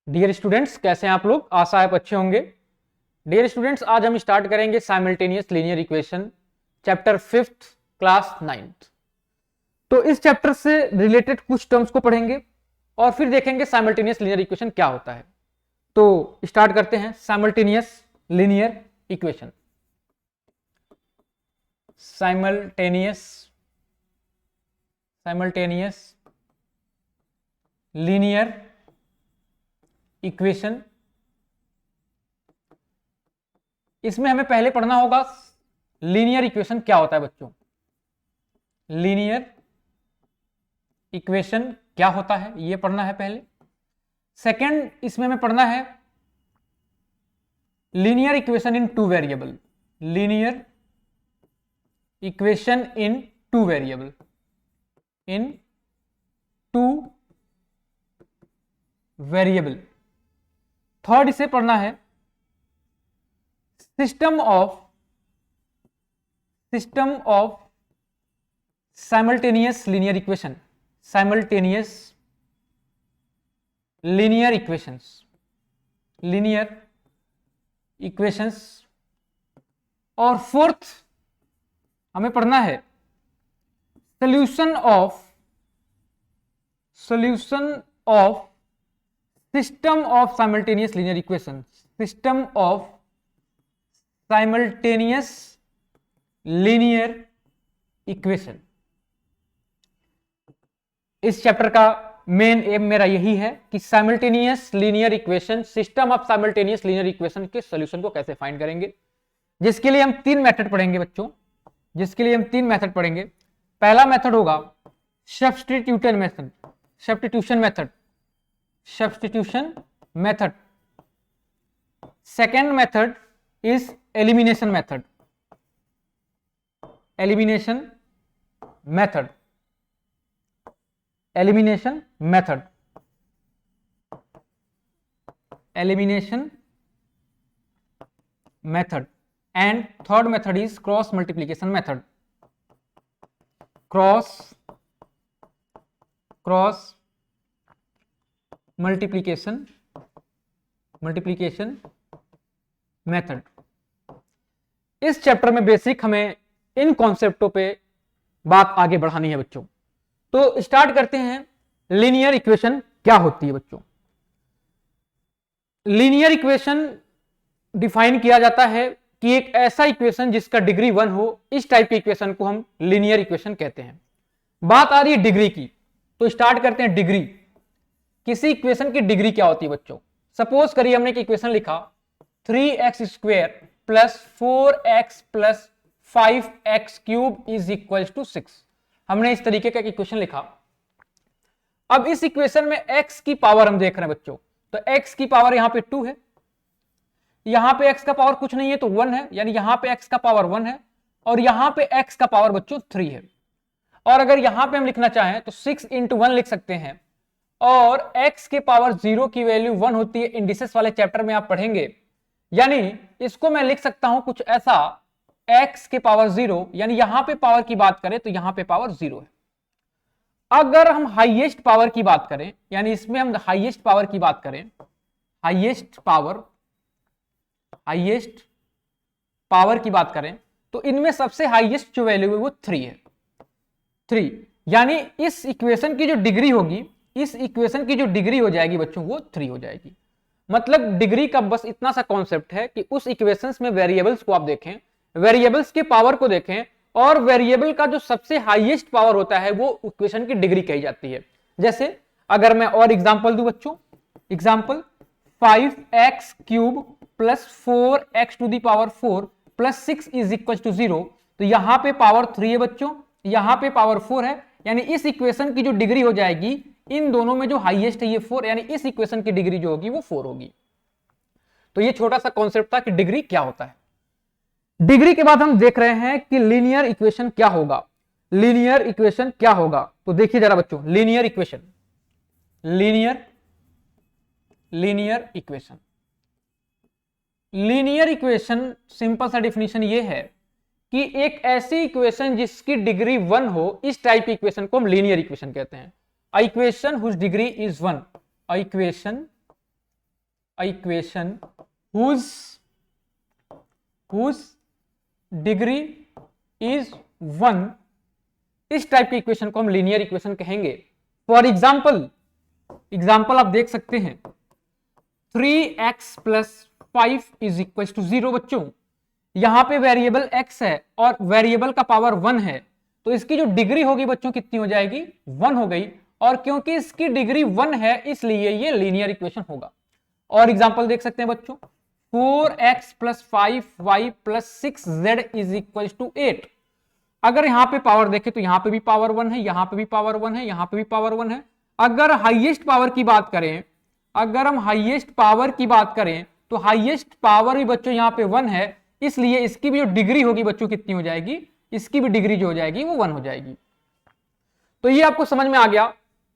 Dear students, कैसे हैं आप लोग? आशा है आप अच्छे होंगे। डियर स्टूडेंट्स, आज हम स्टार्ट करेंगे simultaneous linear equation chapter 5th class 9th। तो इस चैप्टर से रिलेटेड कुछ टर्म्स को पढ़ेंगे और फिर देखेंगे साइमल्टेनियस लीनियर इक्वेशन क्या होता है। तो स्टार्ट करते हैं। Simultaneous linear equation, simultaneous linear equation. इसमें हमें पहले पढ़ना होगा लीनियर इक्वेशन क्या होता है बच्चों। लीनियर इक्वेशन क्या होता है ये पढ़ना है पहले। सेकंड, इसमें हमें पढ़ना है linear equation in two variable. Linear equation in two variable, in two variable. Third, इसे पढ़ना है system of simultaneous linear equation. Simultaneous linear equations. और फोर्थ, हमें पढ़ना है solution of system of simultaneous linear equation. System of simultaneous linear equation. इस chapter का main M मेरा यही है कि simultaneous linear equation, system of simultaneous linear equation के सॉल्यूशन को कैसे फाइंड करेंगे, जिसके लिए हम तीन मेथड पढ़ेंगे बच्चों। पहला मेथड होगा substitution method. Second method is elimination method. And third method is cross multiplication method. Cross multiplication method. इस चैप्टर में बेसिक हमें इन कॉन्सेप्टों पे बात आगे बढ़ानी है बच्चों। तो स्टार्ट करते हैं। लीनियर इक्वेशन क्या होती है बच्चों? लीनियर इक्वेशन डिफाइन किया जाता है कि एक ऐसा इक्वेशन जिसका डिग्री 1 हो, इस टाइप की इक्वेशन को हम लीनियर इक्वेशन कहते हैं। बात आ रही है डिग्री की, तो स्टार्ट करते हैं डिग्री। किसी इक्वेशन की डिग्री क्या होती है बच्चों? सपोज करिए हमने एक इक्वेशन लिखा 3x² plus 4x plus 5x cube is equal to 6। हमने इस तरीके का इक्वेशन लिखा। अब इस इक्वेशन में x की पावर हम देख रहे हैं बच्चों, तो x की पावर यहां पे 2 है, यहां पे x का पावर कुछ नहीं है तो 1 है, यानी यहां पे x का पावर 1 है और यहां पे x का पावर बच्चों 3 है। और अगर यहां पे हम लिखना चाहें तो 6 इंटू 1 लिख सकते हैं। और x के पावर 0 की वैल्यू 1 होती है, इंडिसेस वाले चैप्टर में आप पढ़ेंगे। यानी इसको मैं लिख सकता हूं कुछ ऐसा, x के पावर 0, यानी यहां पे पावर की बात करें तो यहां पे पावर 0 है। अगर हम हाईएस्ट पावर की बात करें, यानी इसमें हम हाईएस्ट पावर की बात करें, हाईएस्ट पावर की बात करें तो इनमें सबसे हाईएस्ट जो वैल्यू है वो 3 है। 3 यानी इस इक्वेशन की जो डिग्री होगी, इस इक्वेशन की जो डिग्री हो जाएगी बच्चों वो 3 हो जाएगी। मतलब डिग्री का बस इतना सा कॉन्सेप्ट है कि उस इक्वेशंस में वेरिएबल्स को आप देखें, वेरिएबल्स के पावर को देखें, और वेरिएबल का जो सबसे हाईएस्ट पावर होता है वो इक्वेशन की डिग्री कही जाती है। जैसे अगर मैं और एग्जांपल दूं बच्चों, एग्जांपल 5x क्यूब plus 4x to the power 4 plus 6 is equal to 0, तो यहां पे पावर 3 है बच्चों, यहां पे पावर 4 है, यानी इस इक्वेशन की जो डिग्री हो जाएगी, इन दोनों में जो हाईएस्ट है ये 4, यानी इस इक्वेशन की डिग्री जो होगी वो 4 होगी। तो ये छोटा सा कॉन्सेप्ट था कि डिग्री क्या होता है। डिग्री के बाद हम देख रहे हैं कि लीनियर इक्वेशन क्या होगा। तो देखिए जरा बच्चों, लीनियर इक्वेशन सिंपल सा डिफिनेशन ये है कि एक ऐसी इक्वेशन जिसकी डिग्री 1 हो, इस टाइप की इक्वेशन को हम लीनियर इक्वेशन कहते हैं। Equation whose degree is 1, equation a equation whose degree is 1, इस टाइप के इक्वेशन को हम लीनियर इक्वेशन कहेंगे। फॉर एग्जाम्पल आप देख सकते हैं 3x + 5 = 0। बच्चों यहां पे वेरिएबल x है और वेरिएबल का पावर 1 है, तो इसकी जो डिग्री होगी बच्चों कितनी हो जाएगी, 1 हो गई। और क्योंकि इसकी डिग्री 1 है इसलिए ये लीनियर इक्वेशन होगा। और एग्जांपल देख सकते हैं बच्चों 4x + 5y + 6z = 8। अगर यहां पे पावर देखें तो यहां पे भी पावर 1 है, यहां पे भी पावर 1 है, यहां पे भी पावर 1 है। अगर हाईएस्ट पावर की बात करें, अगर हम हाईएस्ट पावर की बात करें तो हाईएस्ट पावर भी बच्चों यहां पे 1 है, इसलिए इसकी भी जो डिग्री होगी बच्चों कितनी हो जाएगी, इसकी भी डिग्री जो हो जाएगी वो 1 हो जाएगी। तो ये आपको समझ में आ गया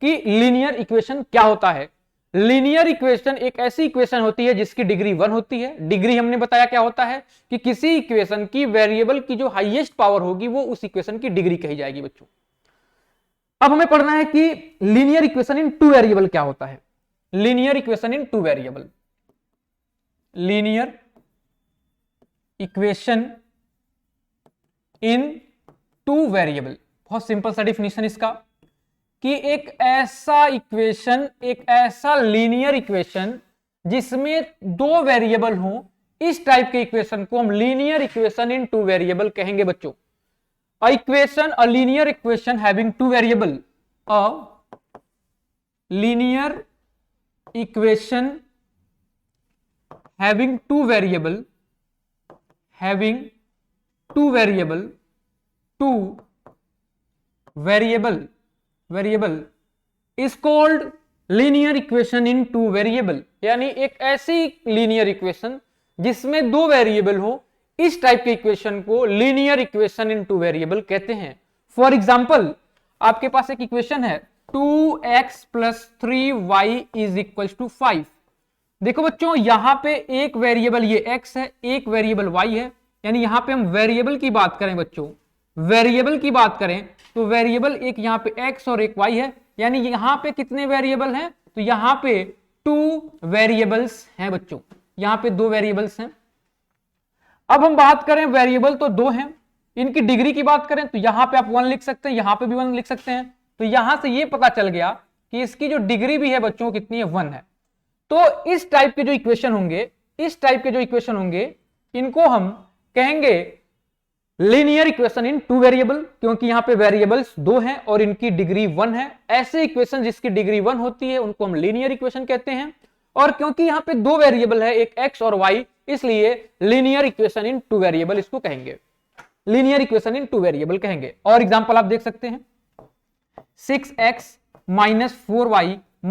कि लीनियर इक्वेशन क्या होता है। लीनियर इक्वेशन एक ऐसी इक्वेशन होती है जिसकी डिग्री 1 होती है। डिग्री हमने बताया क्या होता है कि किसी इक्वेशन की वेरिएबल की जो हाईएस्ट पावर होगी वो उस इक्वेशन की डिग्री कही जाएगी बच्चों। अब हमें पढ़ना है कि लीनियर इक्वेशन इन 2 वेरिएबल क्या होता है। लीनियर इक्वेशन इन 2 वेरिएबल, लीनियर इक्वेशन इन 2 वेरिएबल, बहुत सिंपल सा डिफिनेशन इसका कि एक ऐसा लीनियर इक्वेशन जिसमें 2 वेरिएबल हो, इस टाइप के इक्वेशन को हम लीनियर इक्वेशन इन 2 वेरिएबल कहेंगे बच्चों। A linear equation having 2 variable, a linear equation having 2 variable is called linear equation in 2 variable। यानी एक ऐसी लीनियर इक्वेशन जिसमें 2 वेरिएबल हो, इस टाइप के इक्वेशन को लीनियर इक्वेशन इन 2 वेरिएबल कहते हैं। फॉर एग्जांपल आपके पास एक इक्वेशन है 2x + 3y = 5। देखो बच्चों यहां पे एक वेरिएबल ये x है, एक वेरिएबल y है। यानी यहां पे हम वेरिएबल की बात करें बच्चों, वेरिएबल की बात करें तो वेरिएबल एक यहां पे x और एक y है। यानी यहां पे कितने वेरिएबल हैं, तो यहां पे 2 वेरिएबल्स हैं बच्चों, यहां पे 2 वेरिएबल्स हैं। अब हम बात करें वेरिएबल तो 2 हैं, इनकी डिग्री की बात करें तो यहां पे आप 1 लिख सकते हैं, यहां पे भी 1 लिख सकते हैं। तो यहां से ये पता चल गया कि इसकी जो डिग्री भी है बच्चों कितनी है, 1 है। तो इस टाइप के जो इक्वेशन होंगे, इनको हम कहेंगे लीनियर इक्वेशन इन 2 वेरिएबल, क्योंकि यहां पे वेरिएबल्स 2 हैं और इनकी डिग्री 1 है। ऐसे इक्वेशन जिसकी डिग्री 1 होती है उनको हम लीनियर इक्वेशन कहते हैं। और क्योंकि यहां पे 2 वेरिएबल है, एक x और y, इसलिए लीनियर इक्वेशन इन 2 वेरिएबल इसको कहेंगे, लीनियर इक्वेशन इन 2 वेरिएबल कहेंगे। और एग्जांपल आप देख सकते हैं 6x - 4y -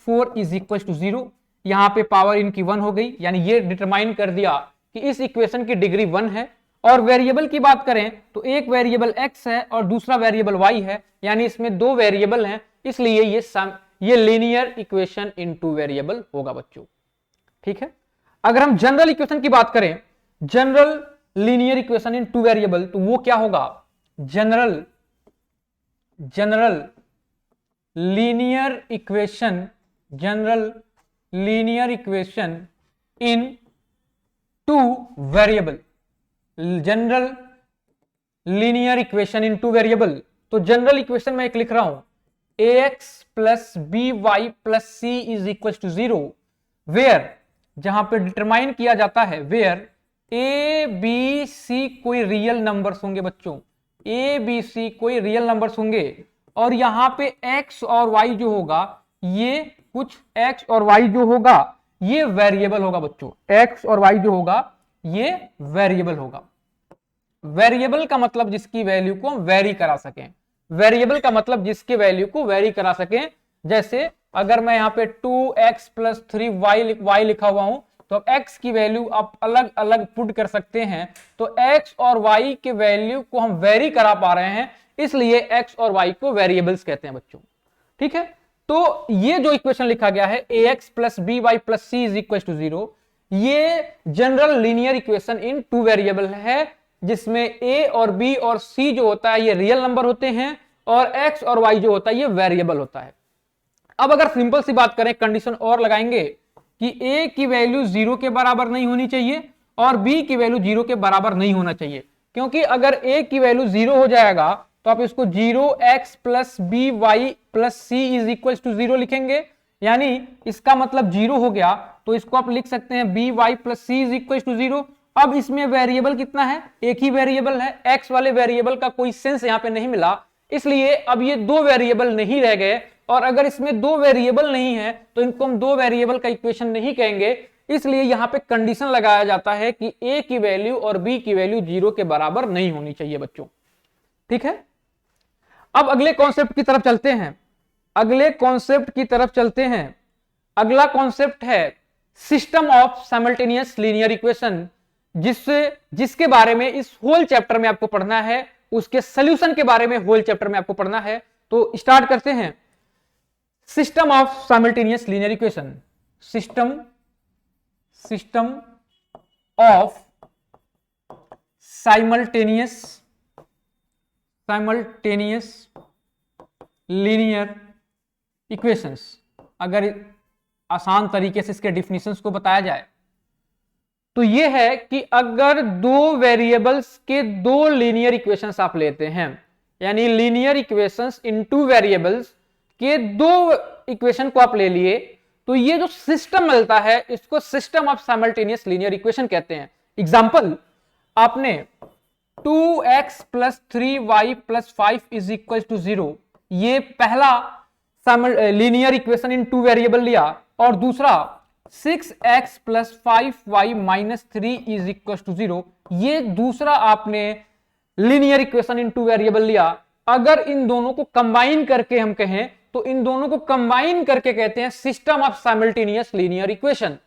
4 = 0। यहां पे पावर इनकी 1 हो गई, यानी ये डिटरमाइन कर दिया कि इस इक्वेशन की डिग्री 1 है। और वेरिएबल की बात करें तो एक वेरिएबल x है और दूसरा वेरिएबल y है, यानी इसमें 2 वेरिएबल हैं, इसलिए ये लीनियर इक्वेशन इन 2 वेरिएबल होगा बच्चों। ठीक है। अगर हम जनरल इक्वेशन की बात करें, जनरल लीनियर इक्वेशन इन 2 वेरिएबल, तो वो क्या होगा, जनरल लीनियर इक्वेशन इन 2 वेरिएबल, जनरल लीनियर इक्वेशन इन 2 वेरिएबल। तो जनरल इक्वेशन में एक लिख रहा हूं ax + by + c = 0, वेयर, जहां पे डिटरमाइन किया जाता है वेयर a b c कोई रियल नंबर्स होंगे बच्चों, a b c कोई रियल नंबर्स होंगे। और यहां पे x और y जो होगा, ये कुछ x और y जो होगा ये वेरिएबल होगा बच्चों, x और y जो होगा ये वेरिएबल होगा। वेरिएबल का मतलब जिसकी वैल्यू को वेरी करा सकें, वेरिएबल का मतलब जिसके वैल्यू को वेरी करा सकें। जैसे अगर मैं यहां पे 2x + 3y लिखा हुआ हूं, तो अब x की वैल्यू आप अलग अलग पुट कर सकते हैं। तो x और y के वैल्यू को हम वेरी करा पा रहे हैं, इसलिए x और y को वेरिएबल्स कहते हैं बच्चों। ठीक है। तो ये जो इक्वेशन लिखा गया है ax + by + c = 0, ये जनरल लीनियर इक्वेशन इन 2 वेरिएबल है, जिसमें a और b और c जो होता है ये रियल नंबर होते हैं और x और y जो होता है ये वेरिएबल होता है। अब अगर सिंपल सी बात करें, कंडीशन और लगाएंगे कि a की वैल्यू 0 के बराबर नहीं होनी चाहिए और b की वैल्यू 0 के बराबर नहीं होना चाहिए, क्योंकि अगर a की वैल्यू 0 हो जाएगा तो आप इसको 0x plus b y plus c is equal to 0 लिखेंगे, यानी इसका मतलब 0 हो गया, तो इसको आप लिख सकते हैं b y plus c is equal to 0। अब इसमें वेरिएबल कितना है, एक ही वेरिएबल है, x वाले वेरिएबल का कोई सेंस यहां पे नहीं मिला, इसलिए अब ये दो वेरिएबल नहीं रह गए, और अगर इसमें दो वेरिएबल नहीं है तो इनको हम दो वेरिएबल का इक्वेशन नहीं कहेंगे, इसलिए यहां पे कंडीशन लगाया जाता है कि a की वैल्यू और b की वैल्यू 0 के बराबर नहीं होनी चाहिए बच्चों। ठीक है, अब अगले कॉन्सेप्ट की तरफ चलते हैं, अगला कॉन्सेप्ट है system of simultaneous linear equation, जिसके बारे में इस होल चैप्टर में आपको पढ़ना है, उसके सॉल्यूशन के बारे में होल चैप्टर में आपको पढ़ना है। तो स्टार्ट करते हैं। System of simultaneous linear equation, system of simultaneous linear equations, अगर आसान तरीके से इसके डिफिनेशंस को बताया जाए तो यह है कि अगर दो वेरिएबल्स के दो लीनियर इक्वेशंस आप लेते हैं, यानी लीनियर इक्वेशंस इन टू वेरिएबल्स के दो इक्वेशन को आप ले लिए, तो ये जो सिस्टम मिलता है इसको system of simultaneous linear equation कहते हैं। एग्जांपल, आपने 2x plus 3y plus 5 is equal to 0, ये पहला linear equation in two variable लिया, और दूसरा 6x plus 5y minus 3 is equal to 0, ये दूसरा आपने linear equation in two variable लिया। अगर इन दोनों को कंबाइन करके हम कहें तो इन दोनों को कंबाइन करके कहते हैं system of simultaneous linear equation.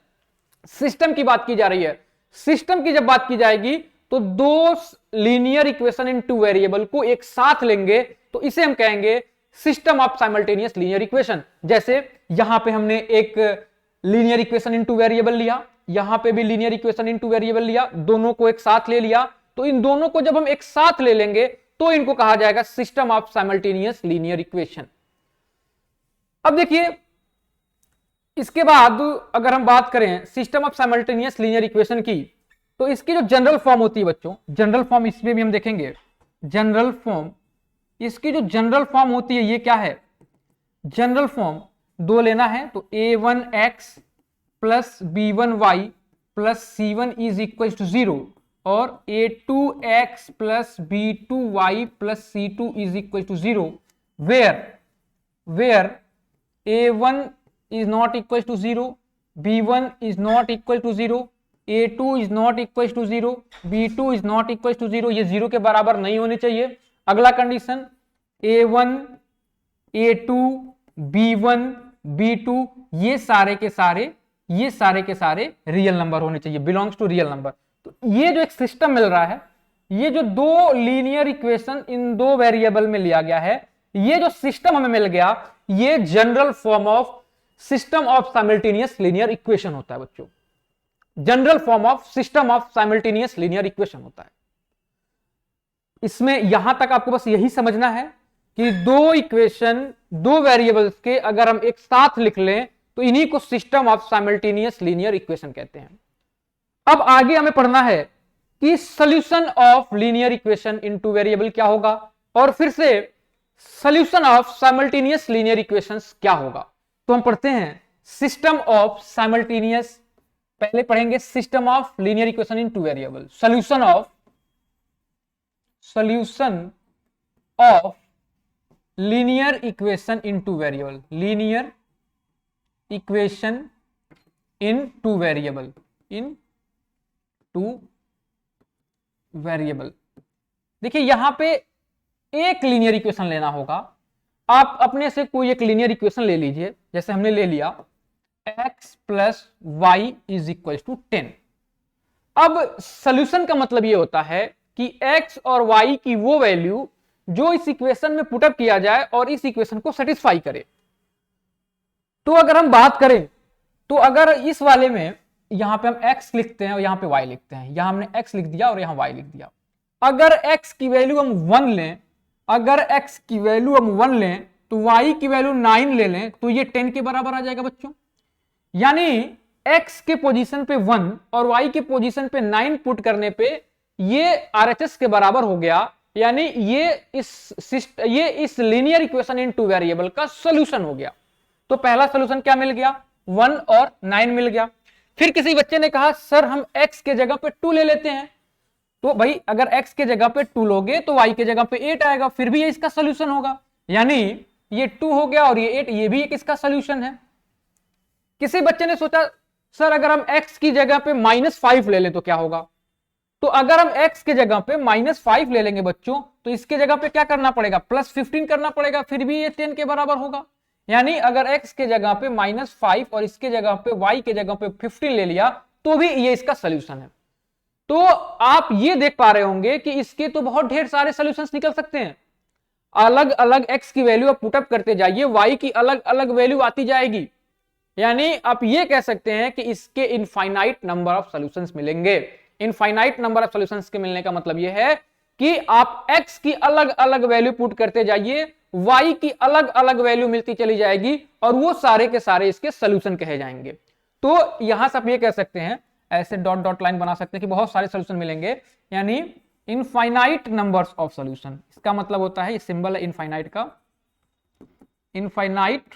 System की बात की जा रही है, सिस्टम की जब बात की जाएगी तो दो linear equation in two variable को एक साथ लेंगे तो इसे हम कहेंगे system of simultaneous linear equation. जैसे यहां पे हमने एक linear equation in two variable लिया, यहां पे भी linear equation in two variable लिया, दोनों को एक साथ ले लिया, तो इन दोनों को जब हम एक साथ ले लेंगे तो इनको कहा जाएगा system of simultaneous linear equation. अब देखिए, इसके बाद अगर हम बात करें system of simultaneous linear equation की, तो इसकी जो जनरल फॉर्म होती है बच्चों, जनरल फॉर्म इसमें भी हम देखेंगे, जनरल फॉर्म, इसकी जो जनरल फॉर्म होती है ये क्या है, जनरल फॉर्म दो लेना है तो a1x plus b1y plus c1 is equal to 0 और a2x plus b2y plus c2 is equal to 0, where a1 is not equal to 0, b1 is not equal to 0, a2 is not equal to 0, b2 is not equal to 0, ये 0 के बराबर नहीं होने चाहिए। अगला condition a1, a2, b1, b2 ये सारे के सारे रियल नंबर होने चाहिए, बिलोंग्स टू रियल नंबर। तो ये जो एक सिस्टम मिल रहा है, ये जो दो लीनियर इक्वेशन इन दो वेरिएबल में लिया गया है, ये जो सिस्टम हमें मिल गया, ये general form of system of simultaneous linear equation होता है बच्चों। General form of system of simultaneous linear equation होता है। इसमें यहां तक आपको बस यही समझना है कि दो इक्वेशन दो वेरिएबल्स के अगर हम एक साथ लिख लें तो इन्हीं को system of simultaneous linear equation कहते हैं। अब आगे हमें पढ़ना है कि solution of linear equation in two variable क्या होगा, और फिर से solution of simultaneous linear equations क्या होगा। तो हम पढ़ते हैं सिस्टम ऑफ साइमल्टेनियस, पहले पढ़ेंगे system of linear equation in two variable, solution of linear equation in two variable, linear equation in two variable, in two variable. देखिए यहां पे एक लीनियर इक्वेशन लेना होगा, आप अपने से कोई एक लीनियर इक्वेशन ले लीजिए, जैसे हमने ले लिया x plus Y is equal to 10। अब सॉल्यूशन का मतलब ये होता है कि x और y की वो वैल्यू जो इस इक्वेशन में पुटअप किया जाए और इस इक्वेशन को सेटिस्फाई करे। तो अगर हम बात करें तो अगर इस वाले में यहां पे हम x लिखते हैं और यहां पे y लिखते हैं, यहां हमने x लिख दिया और यहां y लिख दिया, अगर x की वैल्यू हम 1 लें, अगर x की वैल्यू हम 1 लें तो y की वैल्यू 9 ले लें तो ये 10 के बराबर आ जाएगा बच्चों। यानी x के पोजीशन पे 1 और y के पोजीशन पे 9 पुट करने पे ये RHS के बराबर हो गया, यानी ये इस linear equation in two variable का सॉल्यूशन हो गया। तो पहला सॉल्यूशन क्या मिल गया, 1 और 9 मिल गया। फिर किसी बच्चे ने कहा सर हम x के जगह पे 2 ले लेते हैं, तो भाई अगर x के जगह पे 2 लोगे तो y के जगह पे 8 आएगा, फिर भी ये इसका सॉल्यूशन होगा, यानी ये 2 हो गया और ये 8, ये भी एक इसका सॉल्यूशन है। किसी बच्चे ने सोचा सर अगर हम x की जगह पे -5 ले लें तो क्या होगा, तो अगर हम x के जगह पे -5 ले लेंगे बच्चों, तो इसके जगह पे क्या करना पड़ेगा, +15 करना पड़ेगा, फिर भी ये 10 के बराबर होगा। यानी अगर x के जगह पे -5 और इसके जगह पे y के जगह पे 15 ले लिया तो भी ये इसका सॉल्यूशन है। तो आप ये देख पा रहे होंगे कि इसके तो बहुत ढेर सारे सॉल्यूशंस निकल सकते हैं। अलग अलग x की वैल्यू आप पुटअप करते जाइए, y की अलग अलग वैल्यू आती जाएगी, यानी आप ये कह सकते हैं कि इसके इनफाइनाइट नंबर ऑफ सॉल्यूशंस मिलेंगे। इनफाइनाइट नंबर ऑफ सॉल्यूशंस के मिलने का मतलब यह है कि आप x की अलग अलग वैल्यू पुट करते जाइए, y की अलग अलग वैल्यू मिलती चली जाएगी और वो सारे के सारे इसके सॉल्यूशन कहे जाएंगे। तो यहां से आप ये कह सकते हैं, ऐसे डॉट डॉट लाइन बना सकते हैं कि बहुत सारे सॉल्यूशन मिलेंगे, यानी इनफाइनाइट नंबर्स ऑफ सॉल्यूशन। इसका मतलब होता है, ये सिंबल है इनफाइनाइट का, इनफाइनाइट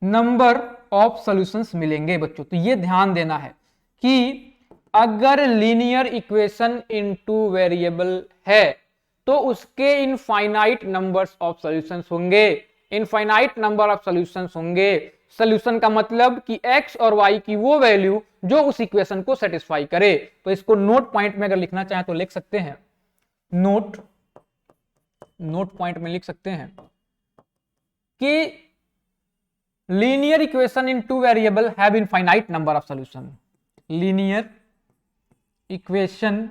नंबर ऑफ सॉल्यूशंस मिलेंगे बच्चों। तो ये ध्यान देना है कि अगर लीनियर इक्वेशन इनटू वेरिएबल है तो उसके इनफाइनाइट नंबर्स ऑफ सॉल्यूशंस होंगे, इनफाइनाइट नंबर ऑफ सॉल्यूशंस होंगे। सॉल्यूशन का मतलब कि x और y की वो वैल्यू जो उस इक्वेशन को सेटिस्फाई करे। तो इसको नोट पॉइंट में अगर लिखना चाहें तो लिख सकते हैं, नोट पॉइंट में लिख सकते हैं कि linear equation in two variable have infinite number of solution. Linear equation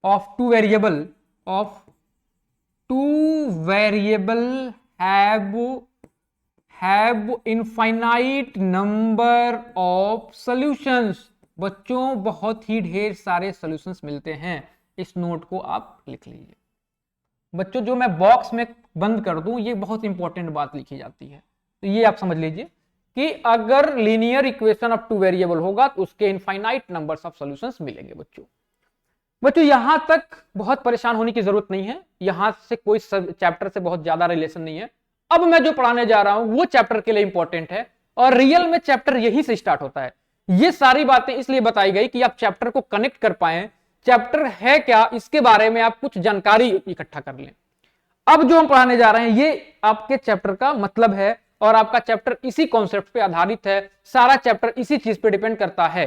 of two variable have infinite number of solutions। बच्चों बहुत ही ढेर सारे सॉल्यूशंस मिलते हैं। इस नोट को आप लिख लीजिए बच्चों, जो मैं बॉक्स में बंद कर दूं ये बहुत इंपॉर्टेंट बात लिखी जाती है, तो ये आप समझ लीजिए कि अगर linear equation of two variable होगा तो उसके इनफाइनाइट नंबर्स ऑफ सॉल्यूशंस मिलेंगे। बच्चों यहां तक बहुत परेशान होने की जरूरत नहीं है, यहां से कोई चैप्टर से बहुत ज्यादा रिलेशन नहीं है। अब मैं जो पढ़ाने जा रहा हूं वो चैप्टर के लिए इंपॉर्टेंट है और रियल में चैप्टर यहीं से स्टार्ट होता है। ये सारी बातें इसलिए बताई गई कि आप चैप्टर को कनेक्ट कर पाए, चैप्टर है क्या इसके बारे में आप कुछ जानकारी इकट्ठा कर लें। अब जो हम पढ़ाने जा रहे हैं ये आपके चैप्टर का मतलब है और आपका चैप्टर इसी कॉन्सेप्ट पे आधारित है, सारा चैप्टर इसी चीज पे डिपेंड करता है।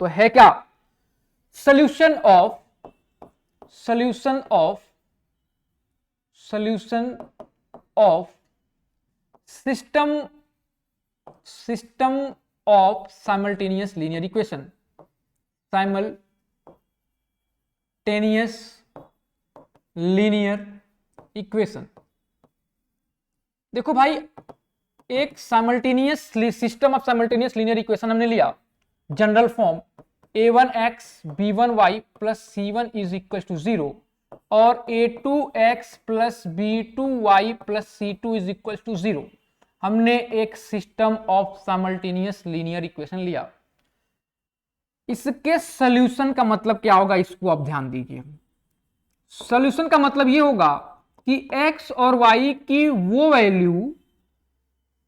तो है क्या, solution of system of simultaneous linear equation। simultaneous linear equation। देखो भाई, एक simultaneous system of simultaneous linear equation हमने लिया, general form a1x b1y plus c1 is equal to 0 और a2x plus b2y plus c2 is equal to 0। हमने एक system of simultaneous linear equation लिया। इसके सॉल्यूशन का मतलब क्या होगा, इसको आप ध्यान दीजिए। सॉल्यूशन का मतलब ये होगा कि x और y की वो वैल्यू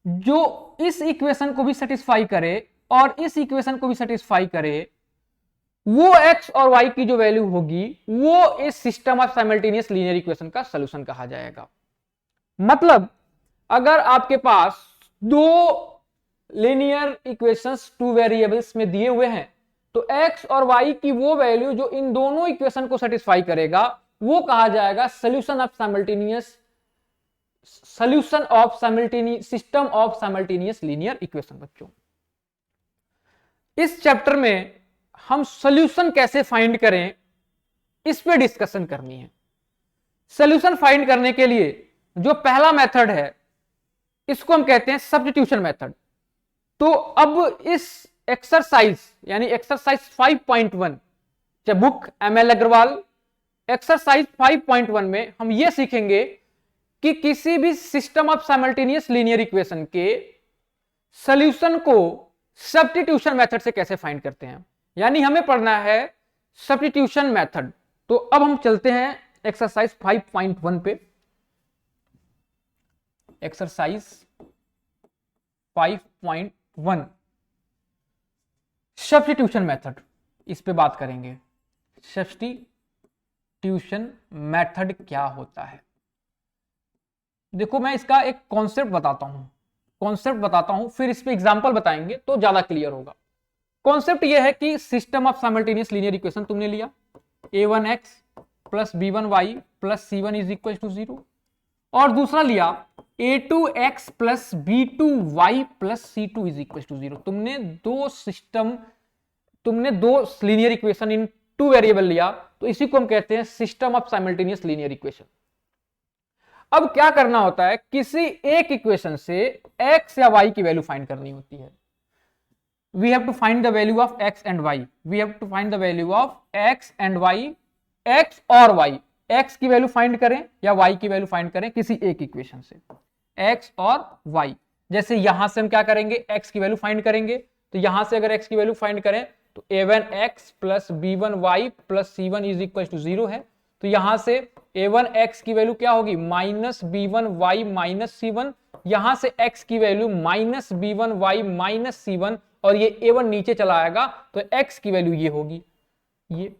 जो इस इक्वेशन को भी सेटिस्फाई करे और इस इक्वेशन को भी सेटिस्फाई करे, वो x और y की जो वैल्यू होगी वो इस system of simultaneous linear equation का सॉल्यूशन कहा जाएगा। मतलब अगर आपके पास दो लीनियर इक्वेशंस टू वेरिएबल्स में दिए हुए हैं तो x और y की वो वैल्यू जो इन दोनों इक्वेशन को सेटिस्फाई करेगा वो कहा जाएगा solution of simultaneous system of simultaneous linear equation. बच्चों इस चैप्टर में हम सॉल्यूशन कैसे फाइंड करें इस पे डिस्कशन करनी है। सॉल्यूशन फाइंड करने के लिए जो पहला मेथड है इसको हम कहते हैं सब्स्टिट्यूशन मेथड। तो अब इस एक्सरसाइज यानी exercise 5.1 book ML Agarwal exercise 5.1 में हम ये सीखेंगे कि किसी भी system of simultaneous linear equation के सॉल्यूशन को सब्स्टिट्यूशन मेथड से कैसे फाइंड करते हैं, यानी हमें पढ़ना है सब्स्टिट्यूशन मेथड। तो अब हम चलते हैं एक्सरसाइज 5.1 पे। एक्सरसाइज 5.1 सब्स्टिट्यूशन मेथड, इस पे बात करेंगे। सब्स्टिट्यूशन मेथड क्या होता है? देखो मैं इसका एक कॉन्सेप्ट बताता हूं, फिर इस पे एग्जांपल बताएंगे तो ज्यादा क्लियर होगा। कॉन्सेप्ट ये है कि system of simultaneous linear equation तुमने लिया, a1x plus b1y plus c1 is equal to 0, और दूसरा लिया a2x plus b2y plus c2 is equal to 0। तुमने दो linear equation in two variable लिया, तो इसी को हम कहते हैं system of simultaneous linear equation. अब क्या करना होता है, किसी एक इक्वेशन से x या y की वैल्यू फाइंड करनी होती है। We have to find the value of x and y, we have to find the value of x and y, x और y, x की वैल्यू फाइंड करें या y की वैल्यू फाइंड करें किसी एक इक्वेशन से, x और y। जैसे यहां से हम क्या करेंगे, x की वैल्यू फाइंड करेंगे, तो यहां से अगर x की वैल्यू फाइंड करें तो a1x plus b1y plus c1 is equal to 0 है, तो यहां से a1x की वैल्यू क्या होगी, माइनस b1y माइनस c1, यहां से x की value minus b1y minus c1, और ये a1 नीचे चला आएगा तो x की वैल्यू ये होगी ये।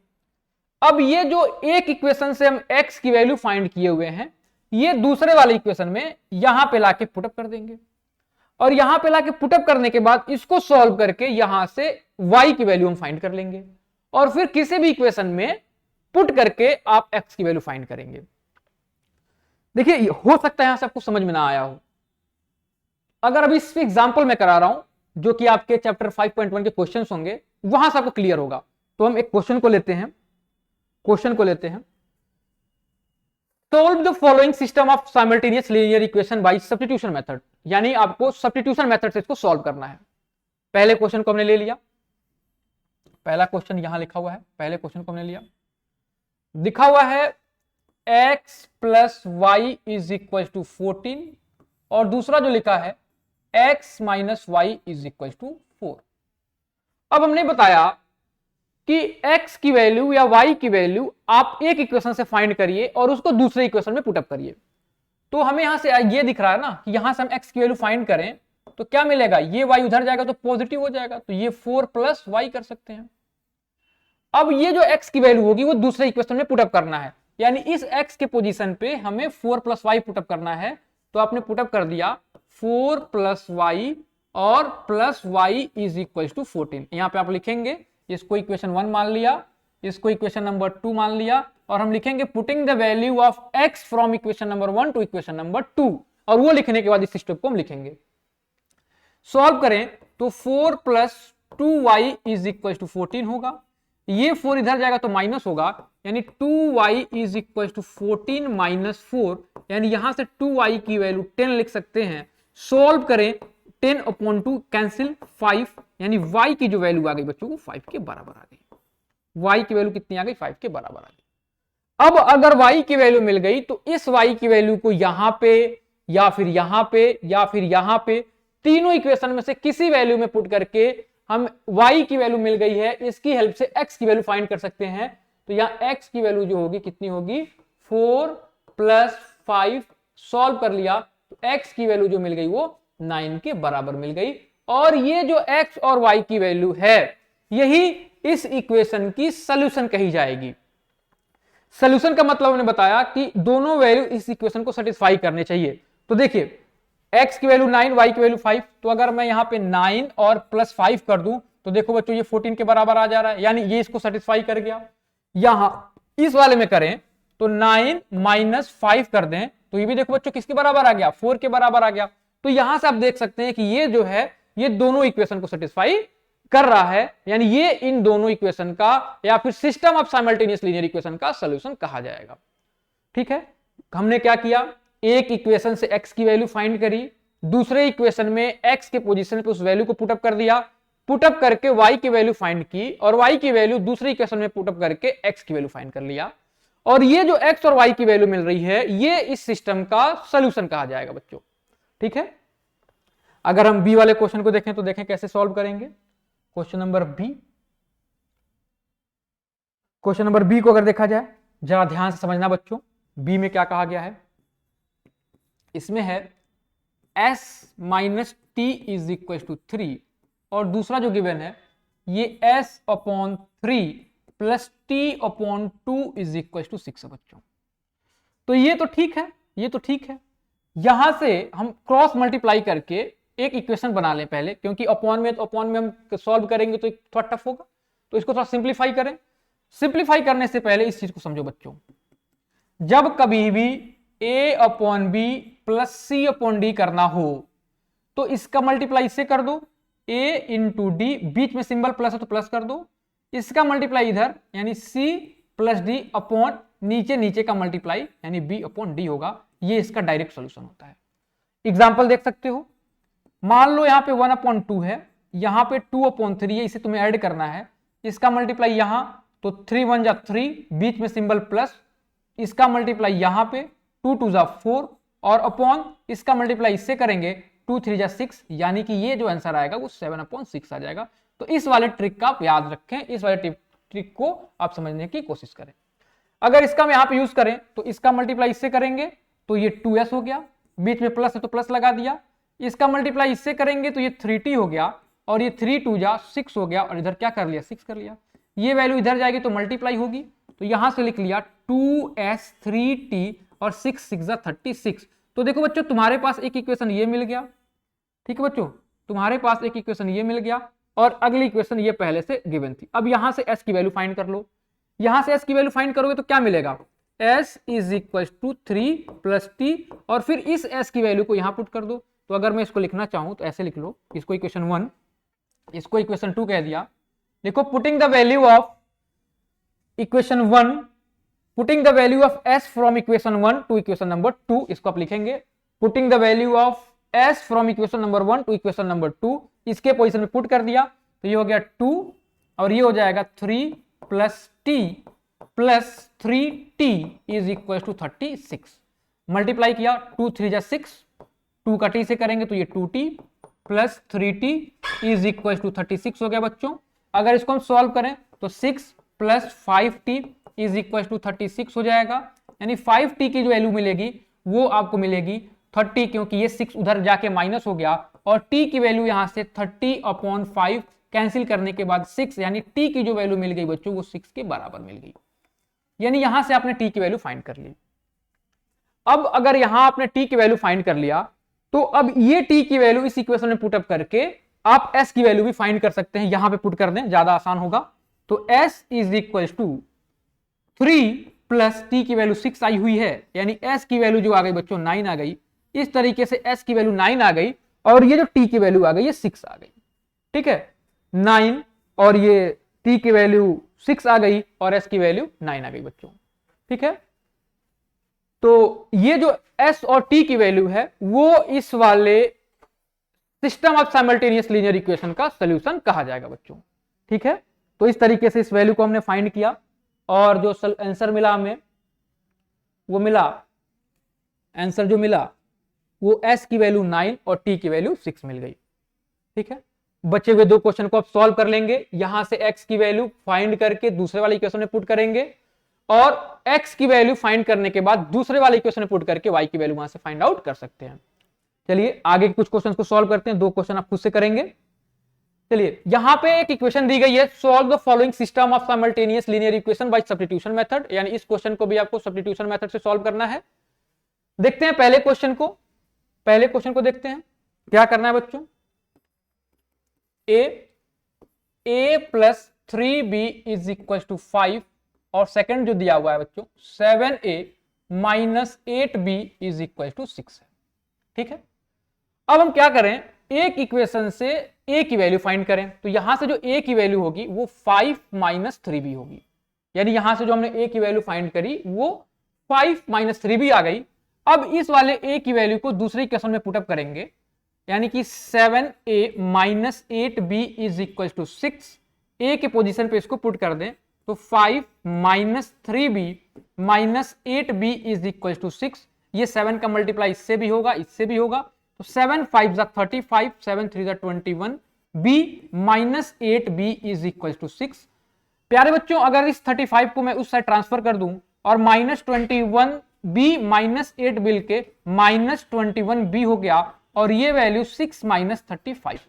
अब ये जो एक इक्वेशन से हम x की वैल्यू फाइंड किए हुए हैं, ये दूसरे वाले इक्वेशन में यहां पे लाके पुटअप कर देंगे, और यहां पे लाके पुटअप करने के बाद इसको सॉल्व करके यहां से y की वैल्यू हम फाइंड कर लेंगे, और फिर किसी भी इक्वेशन में पुट करके आप x की वैल्यू फाइंड करेंगे। देखिए हो सकता है यहां से आपको समझ में ना आया हो, अगर अभी इस एग्जांपल में करा रहा हूं जो कि आपके चैप्टर 5.1 के क्वेश्चंस होंगे, वहां से आपको क्लियर होगा। तो हम एक क्वेश्चन को लेते हैं, solve the following system of simultaneous linear equation by substitution method, यानी आपको सब्स्टिट्यूशन मेथड से इसको सॉल्व करना है। पहले क्वेश्चन को हमने ले लिया, पहला क्वेश्चन यहां लिखा हुआ है, पहले क्वेश्चन को हमने लिया, दिखा हुआ है x plus Y is equal to 14, और दूसरा जो लिखा है x minus Y is equal to 4। अब हमने बताया कि x की वैल्यू या y की वैल्यू आप एक इक्वेशन से फाइंड करिए और उसको दूसरे इक्वेशन में पुटअप करिए। तो हमें यहां से ये दिख रहा है ना कि यहां से हम x की वैल्यू फाइंड करें तो क्या मिलेगा, ये y उधर जाएगा तो पॉजिटिव हो जाएगा, तो ये 4 प्लस वाई कर सकते हैं। अब ये जो x की वैल्यू होगी वो दूसरे इक्वेशन में पुटअप करना है, यानी इस x के पोजीशन पे हमें 4 प्लस वाई पुटअप करना है। तो आपने पुटअप कर दिया 4 प्लस वाई और plus Y is equal to 14। यहां पे आप लिखेंगे, इसको इक्वेशन 1 मान लिया, इसको इक्वेशन नंबर 2 मान लिया, और हम लिखेंगे putting the value of x from equation number 1 to equation number 2, और वो लिखने के बाद इस स्टेप को हम लिखेंगे। सॉल्व करें तो 4 plus 2y is equal to 14 होगा, ये 4 इधर जाएगा तो माइनस होगा, यानी 2y is equal to 14 minus 4, यानी यहां से 2y की वैल्यू 10 लिख सकते हैं। सॉल्व करें 10 अपॉन 2 कैंसिल 5, यानी y की जो वैल्यू आ गई बच्चों को 5 के बराबर आ गई। y की वैल्यू कितनी आ गई, 5 के बराबर आ गई। अब अगर y की वैल्यू मिल गई तो इस y की वैल्यू को यहां पे या फिर यहां पे या फिर यहां पे, तीनों इक्वेशन में से किसी वैल्यू में पुट करके हम y की वैल्यू मिल गई है, इसकी हेल्प से x की वैल्यू फाइंड कर सकते हैं। तो यहां x की वैल्यू जो होगी कितनी होगी, 4 प्लस 5, सॉल्व कर लिया तो x की वैल्यू जो मिल गई वो 9 के बराबर मिल गई। और ये जो x और y की वैल्यू है यही इस इक्वेशन की सॉल्यूशन कही जाएगी। सॉल्यूशन का मतलब हमने बताया कि दोनों वैल्यू इस इक्वेशन को सेटिस्फाई करने चाहिए। तो देखिए x की वैल्यू 9, y की वैल्यू 5, तो अगर मैं यहां पे 9 और प्लस 5 कर दूं तो देखो बच्चों ये 14 के बराबर आ जा रहा है, यानी ये इसको सेटिस्फाई कर गया। यहां इस वाले में करें तो 9 माइनस 5 कर दें तो ये भी देखो बच्चों किसके बराबर आ गया, 4 के बराबर आ गया। तो यहां से आप देख सकते हैं कि ये जो है ये दोनों इक्वेशन को सेटिस्फाई कर रहा है, यानी ये इन दोनों इक्वेशन का या फिर system of simultaneous linear equation का सॉल्यूशन कहा जाएगा। ठीक है, हमने क्या किया, एक इक्वेशन से x की वैल्यू फाइंड करी, दूसरे इक्वेशन में x के पोजीशन पे उस वैल्यू को पुटअप कर दिया, पुटअप करके y की वैल्यू फाइंड की, और y की वैल्यू दूसरे इक्वेशन में पुटअप करके x की वैल्यू फाइंड कर लिया, और ये जो x और y की वैल्यू मिल रही है ये इस सिस्टम का सॉल्यूशन कहा जाएगा बच्चों। ठीक है, अगर हम बी वाले क्वेश्चन को देखें तो देखें कैसे सॉल्व करेंगे। Question number B, question number B को अगर देखा जाए, जरा ध्यान से समझना बच्चों, बी में क्या कहा गया है। इसमें है s minus t is equal to 3 और दूसरा जो गिवन है ये s upon 3 plus t upon 2 is equal to 6 है बच्चों। तो ये तो ठीक है, ये तो ठीक है। यहां से हम क्रॉस मल्टीप्लाई करके एक इक्वेशन बना लें पहले, क्योंकि अपॉन में तो अपॉन में हम सॉल्व करेंगे तो थोड़ा टफ होगा, तो इसको थोड़ा सिंप्लीफाई करें। सिंप्लीफाई करने से पहले इस चीज को समझो बच्चों, जब कभी भी a upon b plus c upon d करना हो तो इसका मल्टीप्लाई इससे कर दो, a इंटू डी, बीच में सिंबल प्लस है तो प्लस कर दो, इसका मल्टीप्लाई इधर यानी c प्लस डी अपॉन नीचे नीचे का मल्टीप्लाई यानी b अपॉन डी होगा। ये इसका डायरेक्ट सॉल्यूशन होता है। एग्जांपल देख सकते हो, मान लो यहाँ पे 1 अपॉन 2 है, यहाँ पे 2 अपॉन 3 है, इसे तुम्हें ऐड करना है, इसका मल्टीप्लाई यहां तो 3 1 जा 3, बीच में सिंबल प्लस, इसका मल्टीप्लाई यहां पे 2 2 जा 4 और अपॉन इसका मल्टीप्लाई इससे करेंगे 2 3 जा 6, यानी कि ये जो आंसर आएगा वो 7 अपॉन 6 आ जाएगा। तो इस वाले ट्रिक का आप याद रखें, इस वाले ट्रिक को आप समझने की कोशिश करें। अगर इसका हम यहाँ पे यूज करें तो इसका मल्टीप्लाई इससे करेंगे तो ये 2s हो गया, बीच में प्लस है तो प्लस लगा दिया, इसका मल्टीप्लाई इससे करेंगे तो ये 3t हो गया और ये 3 2 जा 6 हो गया और इधर क्या कर लिया 6 कर लिया, ये वैल्यू इधर जाएगी तो मल्टीप्लाई होगी, तो यहां से लिख लिया 2s 3t और 6 6 जा 36। तो देखो बच्चों तुम्हारे पास एक इक्वेशन ये मिल गया, ठीक है बच्चों, तुम्हारे पास एक इक्वेशन ये मिल गया और अगली इक्वेशन ये पहले से गिवन थी। अब यहां से s की वैल्यू फाइंड कर लो, यहां से s की वैल्यू फाइंड करोगे तो क्या मिलेगा, s is equal to 3 plus t और फिर इस s की वैल्यू को यहां पुट कर दो। तो अगर मैं इसको लिखना चाहूं तो ऐसे लिख लो, इसको इक्वेशन 1, इसको इक्वेशन 2 कह दिया। देखो putting the value of equation 1, putting the value of s from equation 1 to equation number 2, इसको आप लिखेंगे putting the value of s from equation number 1 to equation number 2, इसके पोजीशन में पुट कर दिया तो ये हो गया 2 और ये हो जाएगा 3 plus T plus 3t is equal to 36। Multiply किया 2 3 जा 6, 2 का t से करेंगे तो ये 2t plus 3t is equal to 36 हो गया बच्चों। अगर इसको हम सॉल्व करें तो 6 plus 5t is equal to 36 हो जाएगा, यानी 5t की जो वैल्यू मिलेगी वो आपको मिलेगी 30, क्योंकि ये 6 उधर जाके माइनस हो गया और t की वैल्यू यहां से 30 अपॉन 5 कैंसिल करने के बाद 6, यानी t की जो वैल्यू मिल गई बच्चों वो 6 के बराबर मिल गई, यानी यहां से आपने t की वैल्यू फाइंड कर ली। अब अगर यहां आपने t की वैल्यू फाइंड कर लिया तो अब ये t की वैल्यू इस इक्वेशन में पुट अप करके आप s की वैल्यू भी फाइंड कर सकते हैं, यहां पे पुट कर दें ज्यादा आसान होगा। तो s is equal to 3 plus t की वैल्यू 6 आई हुई है, यानी s की वैल्यू जो आ गई बच्चों 9 आ गई। इस तरीके से s की वैल्यू 9 आ गई और ये जो t की वैल्यू आ गई ये 6 आ गई, ठीक है, 9 और ये t की वैल्यू 6 आ गई और s की वैल्यू 9 आ गई बच्चों, ठीक है। तो ये जो s और t की वैल्यू है वो इस वाले system of simultaneous linear equation का सॉल्यूशन कहा जाएगा बच्चों, ठीक है। तो इस तरीके से इस वैल्यू को हमने फाइंड किया और जो आंसर मिला हमें वो मिला, आंसर जो मिला वो s की वैल्यू 9 और t की वैल्यू 6 मिल गई, ठीक है। बचे हुए दो क्वेश्चन को आप सॉल्व कर लेंगे, यहां से x की वैल्यू फाइंड करके दूसरे वाले इक्वेशन में पुट करेंगे और x की वैल्यू फाइंड करने के बाद दूसरे वाले इक्वेशन में पुट करके y की वैल्यू वहां से फाइंड आउट कर सकते हैं। चलिए आगे कुछ क्वेश्चन को सॉल्व करते हैं, दो क्वेश्चन आप खुद से करेंगे। चलिए यहां पे एक इक्वेशन दी गई है, solve the following system of simultaneous linear equation by substitution method, यानी इस क्वेश्चन को भी आपको सब्स्टिट्यूशन मेथड से सॉल्व करना है। देखते हैं पहले क्वेश्चन को, पहले क्वेश्चन को देखते हैं क्या करना है बच्चों। a plus 3b is equal to 5 और सेकंड जो दिया हुआ है बच्चों 7a minus 8b is equal to 6 है, ठीक है। अब हम क्या करें, एक इक्वेशन से a की वैल्यू फाइंड करें, तो यहां से जो a की वैल्यू होगी वो 5 माइनस 3b होगी, यानी यहां से जो हमने a की वैल्यू फाइंड करी वो 5 माइनस 3b आ गई। अब इस वाले a की वैल्यू को दूसरे इक्वेशन में पुटअप करेंगे, यानी कि 7a minus 8b is equal to 6, a के पोजीशन पे इसको पुट कर दें तो 5 minus 3b minus 8b is equal to 6, ये 7 का मल्टीप्लाई इससे भी होगा इससे भी होगा, तो 7 5 जा 35, 7 3 जा 21, b minus 8b is equal to 6। प्यारे बच्चों, अगर इस 35 को मैं उस साइड ट्रांसफर कर दूं और माइनस 21b माइनस 8 बिल के माइनस 21b हो गया, और ये वैल्यू 6 माइनस 35।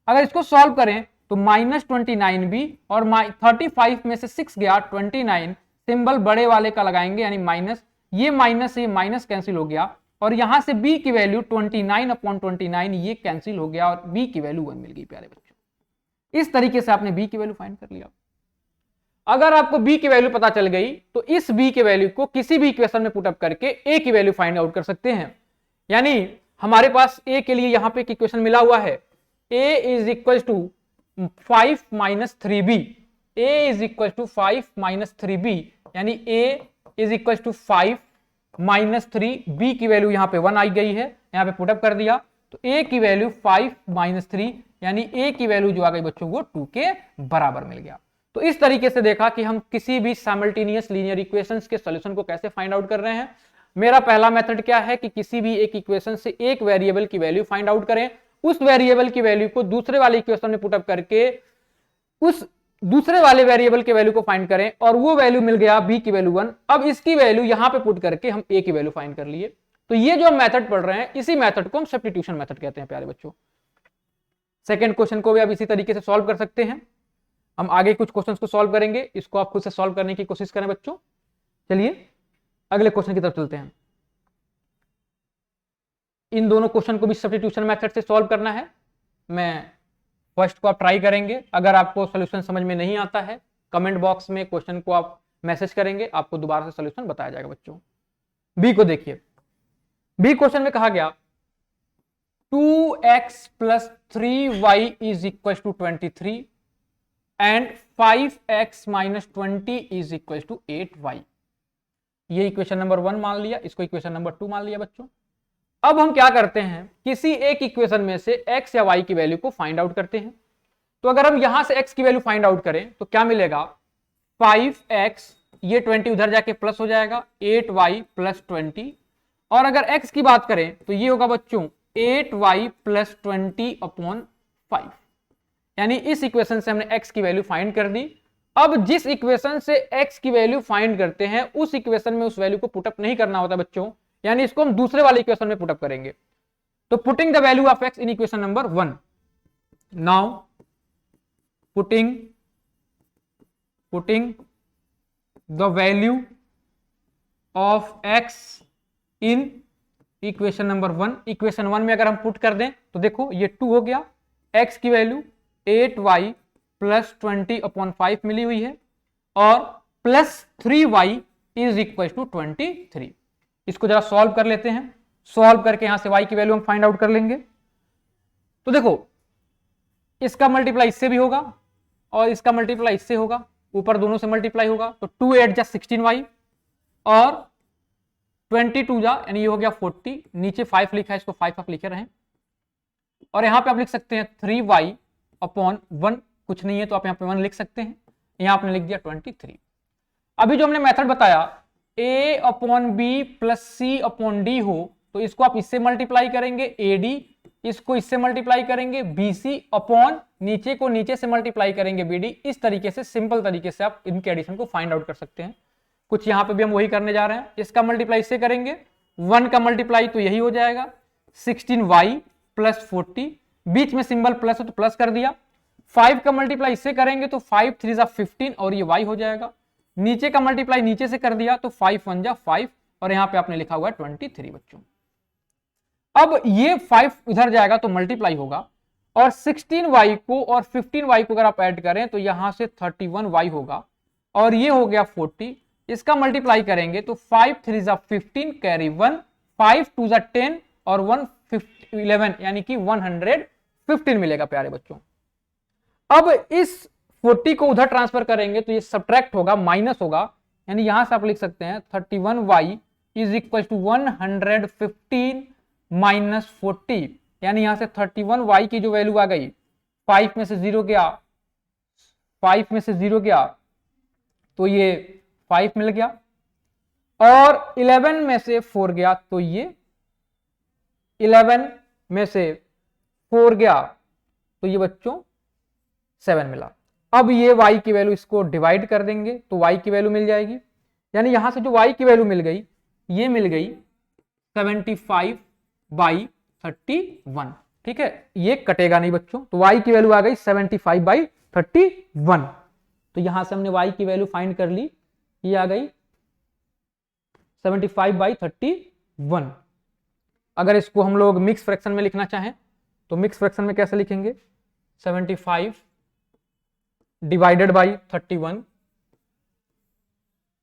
अगर इसको सॉल्व करें तो माइनस 29b और 35 में से 6 गया 29, सिंबल बड़े वाले का लगाएंगे यानी माइनस, ये माइनस कैंसिल हो गया, और यहां से b की वैल्यू 29/29 ये कैंसिल हो गया और b की वैल्यू 1 मिल गई। प्यारे बच्चों, इस तरीके से आपने b की वैल्यू फाइंड कर लिया। अगर आपको b की वैल्यू पता चल गई तो इस b की वैल्यू को किसी भी इक्वेशन में पुटअप करके a की वैल्यू फाइंड आउट कर सकते हैं। यानी हमारे पास a के लिए यहां पे एक इक्वेशन मिला हुआ है, a is equal to 5 minus 3b, a is equal to 5 minus 3b, यानी a is equal to 5 minus 3, b की वैल्यू यहां पे 1 आई गई है, यहां पे पुटअप कर दिया तो a की वैल्यू 5 माइनस 3, यानी a की वैल्यू जो आ गई बच्चों वो 2 के बराबर मिल गया। तो इस तरीके से देखा कि हम किसी भी साइमल्टेनियस लीनियर इक्वेशंस के सॉल्यूशन को कैसे फाइंड आउट कर रहे हैं। मेरा पहला मेथड क्या है कि किसी भी एक इक्वेशन से एक वेरिएबल की वैल्यू फाइंड आउट करें, उस वेरिएबल की वैल्यू को दूसरे वाले इक्वेशन में पुटअप करके उस दूसरे वाले वेरिएबल के वैल्यू को फाइंड करें, और वो वैल्यू मिल गया b की वैल्यू 1। अब इसकी वैल्यू यहां पे पुट करके हम a की वैल्यू फाइंड कर लिए। तो ये जो हम मेथड पढ़ रहे हैं इसी मेथड को हम सब्स्टिट्यूशन मेथड कहते हैं। प्यारे बच्चों, सेकंड क्वेश्चन को भी आप इसी तरीके से सॉल्व कर सकते हैं। हम आगे कुछ क्वेश्चंस को सॉल्व करेंगे, इसको आप खुद से सॉल्व करने की कोशिश करें बच्चों। चलिए अगले क्वेश्चन की तरफ चलते हैं। इन दोनों क्वेश्चन को भी सब्स्टिट्यूशन मेथड से सॉल्व करना है। मैं फर्स्ट को आप ट्राई करेंगे, अगर आपको सॉल्यूशन समझ में नहीं आता है कमेंट बॉक्स में क्वेश्चन को आप मैसेज करेंगे, आपको दोबारा से सॉल्यूशन बताया जाएगा बच्चों। बी को देखिए, बी क्वेश्चन में कहा गया 2x plus 3y is equal to 23 and 5x minus 20 is equal to 8y। ये इक्वेशन नंबर 1 मान लिया, इसको इक्वेशन नंबर 2 मान लिया बच्चों। अब हम क्या करते हैं, किसी एक इक्वेशन में से x या y की वैल्यू को फाइंड आउट करते हैं। तो अगर हम यहां से x की वैल्यू फाइंड आउट करें तो क्या मिलेगा, 5x, ये 20 उधर जाके प्लस हो जाएगा 8y प्लस 20, और अगर x की बात करें तो ये होगा बच्चों 8y प्लस 20/5। यानी इस इक्वेशन से हमने x की वैल्यू फाइंड कर दी। अब जिस इक्वेशन से x की वैल्यू फाइंड करते हैं उस इक्वेशन में उस वैल्यू को पुटअप नहीं करना होता बच्चों, यानी इसको हम दूसरे वाले इक्वेशन में पुटअप करेंगे। तो putting the value of x in equation number 1, now putting the value of x in equation number 1। Equation 1 में अगर हम पुट कर दें तो देखो ये 2 हो गया, x की वैल्यू 8y प्लस 20/5 मिली हुई है, और plus 3y is equal to 23। इसको जरा सॉल्व कर लेते हैं, सॉल्व करके यहां से y की वैल्यू हम फाइंड आउट कर लेंगे। तो देखो इसका मल्टीप्लाई इससे भी होगा और इसका मल्टीप्लाई इससे होगा, ऊपर दोनों से मल्टीप्लाई होगा, तो 2 8 जा 16y और 22 जा यानी ये हो गया 40, नीचे 5 लिखा है, इसको 5 आप लिखे रहें, और यहां पे आप लिख सकते हैं 3y/1, कुछ नहीं है तो आप यहां पे 1 लिख सकते हैं, यहां आपने लिख दिया 23। अभी जो हमने मेथड बताया a/b प्लस c/d हो, तो इसको आप इससे मल्टीप्लाई करेंगे ad, इसको इससे मल्टीप्लाई करेंगे bc अपॉन नीचे को नीचे से मल्टीप्लाई करेंगे bd। इस तरीके से सिंपल तरीके से आप इनके एडिशन को फाइंड आउट कर सकते हैं। कुछ यहां पे भी हम वही करने जा रहे हैं, इसका मल्टीप्लाई इससे करेंगे, 1 का मल्टीप्लाई तो यही हो जाएगा 16y प्लस 40, बीच में सिंबल प्लस हो तो प्लस कर दिया, 5 का मल्टीप्लाई इससे करेंगे तो 5 3 जा 15 और ये y हो जाएगा, नीचे का मल्टीप्लाई नीचे से कर दिया तो 5 1 जा 5 और यहां पे आपने लिखा हुआ है 23 बच्चों। अब ये 5 इधर जाएगा तो मल्टीप्लाई होगा, और 16y को और 15y को अगर आप ऐड करें तो यहां से 31y होगा, और ये हो गया 40, इसका मल्टीप्लाई करेंगे तो 5 3 जा 15 कैरी 1, 5 2 जा 10 और 1 11 यानी कि 115 मिलेगा प्यारे बच्चों। अब इस 40 को उधर ट्रांसफर करेंगे तो ये सब्ट्रैक्ट होगा, माइनस होगा, यानी यहां से आप लिख सकते हैं 31y is equal to 115 minus 40, यानी यहां से 31y की जो वैल्यू आ गई, 5 में से 0 गया, 5 में से 0 गया तो ये 5 मिल गया, और 11 में से 4 गया तो ये 11 में से 4 गया तो ये बच्चों 7 मिला। अब ये y की वैल्यू इसको डिवाइड कर देंगे तो y की वैल्यू मिल जाएगी, यानी यहां से जो y की वैल्यू मिल गई ये मिल गई 75/31। ठीक है, ये कटेगा नहीं बच्चों, तो y की वैल्यू आ गई 75/31। तो यहां से हमने y की वैल्यू फाइंड कर ली, ये आ गई 75/31। अगर इसको हम लोग मिक्स फ्रैक्शन में लिखना चाहें तो मिक्स फ्रैक्शन में कैसे लिखेंगे, 75 डिवाइडेड बाई 31,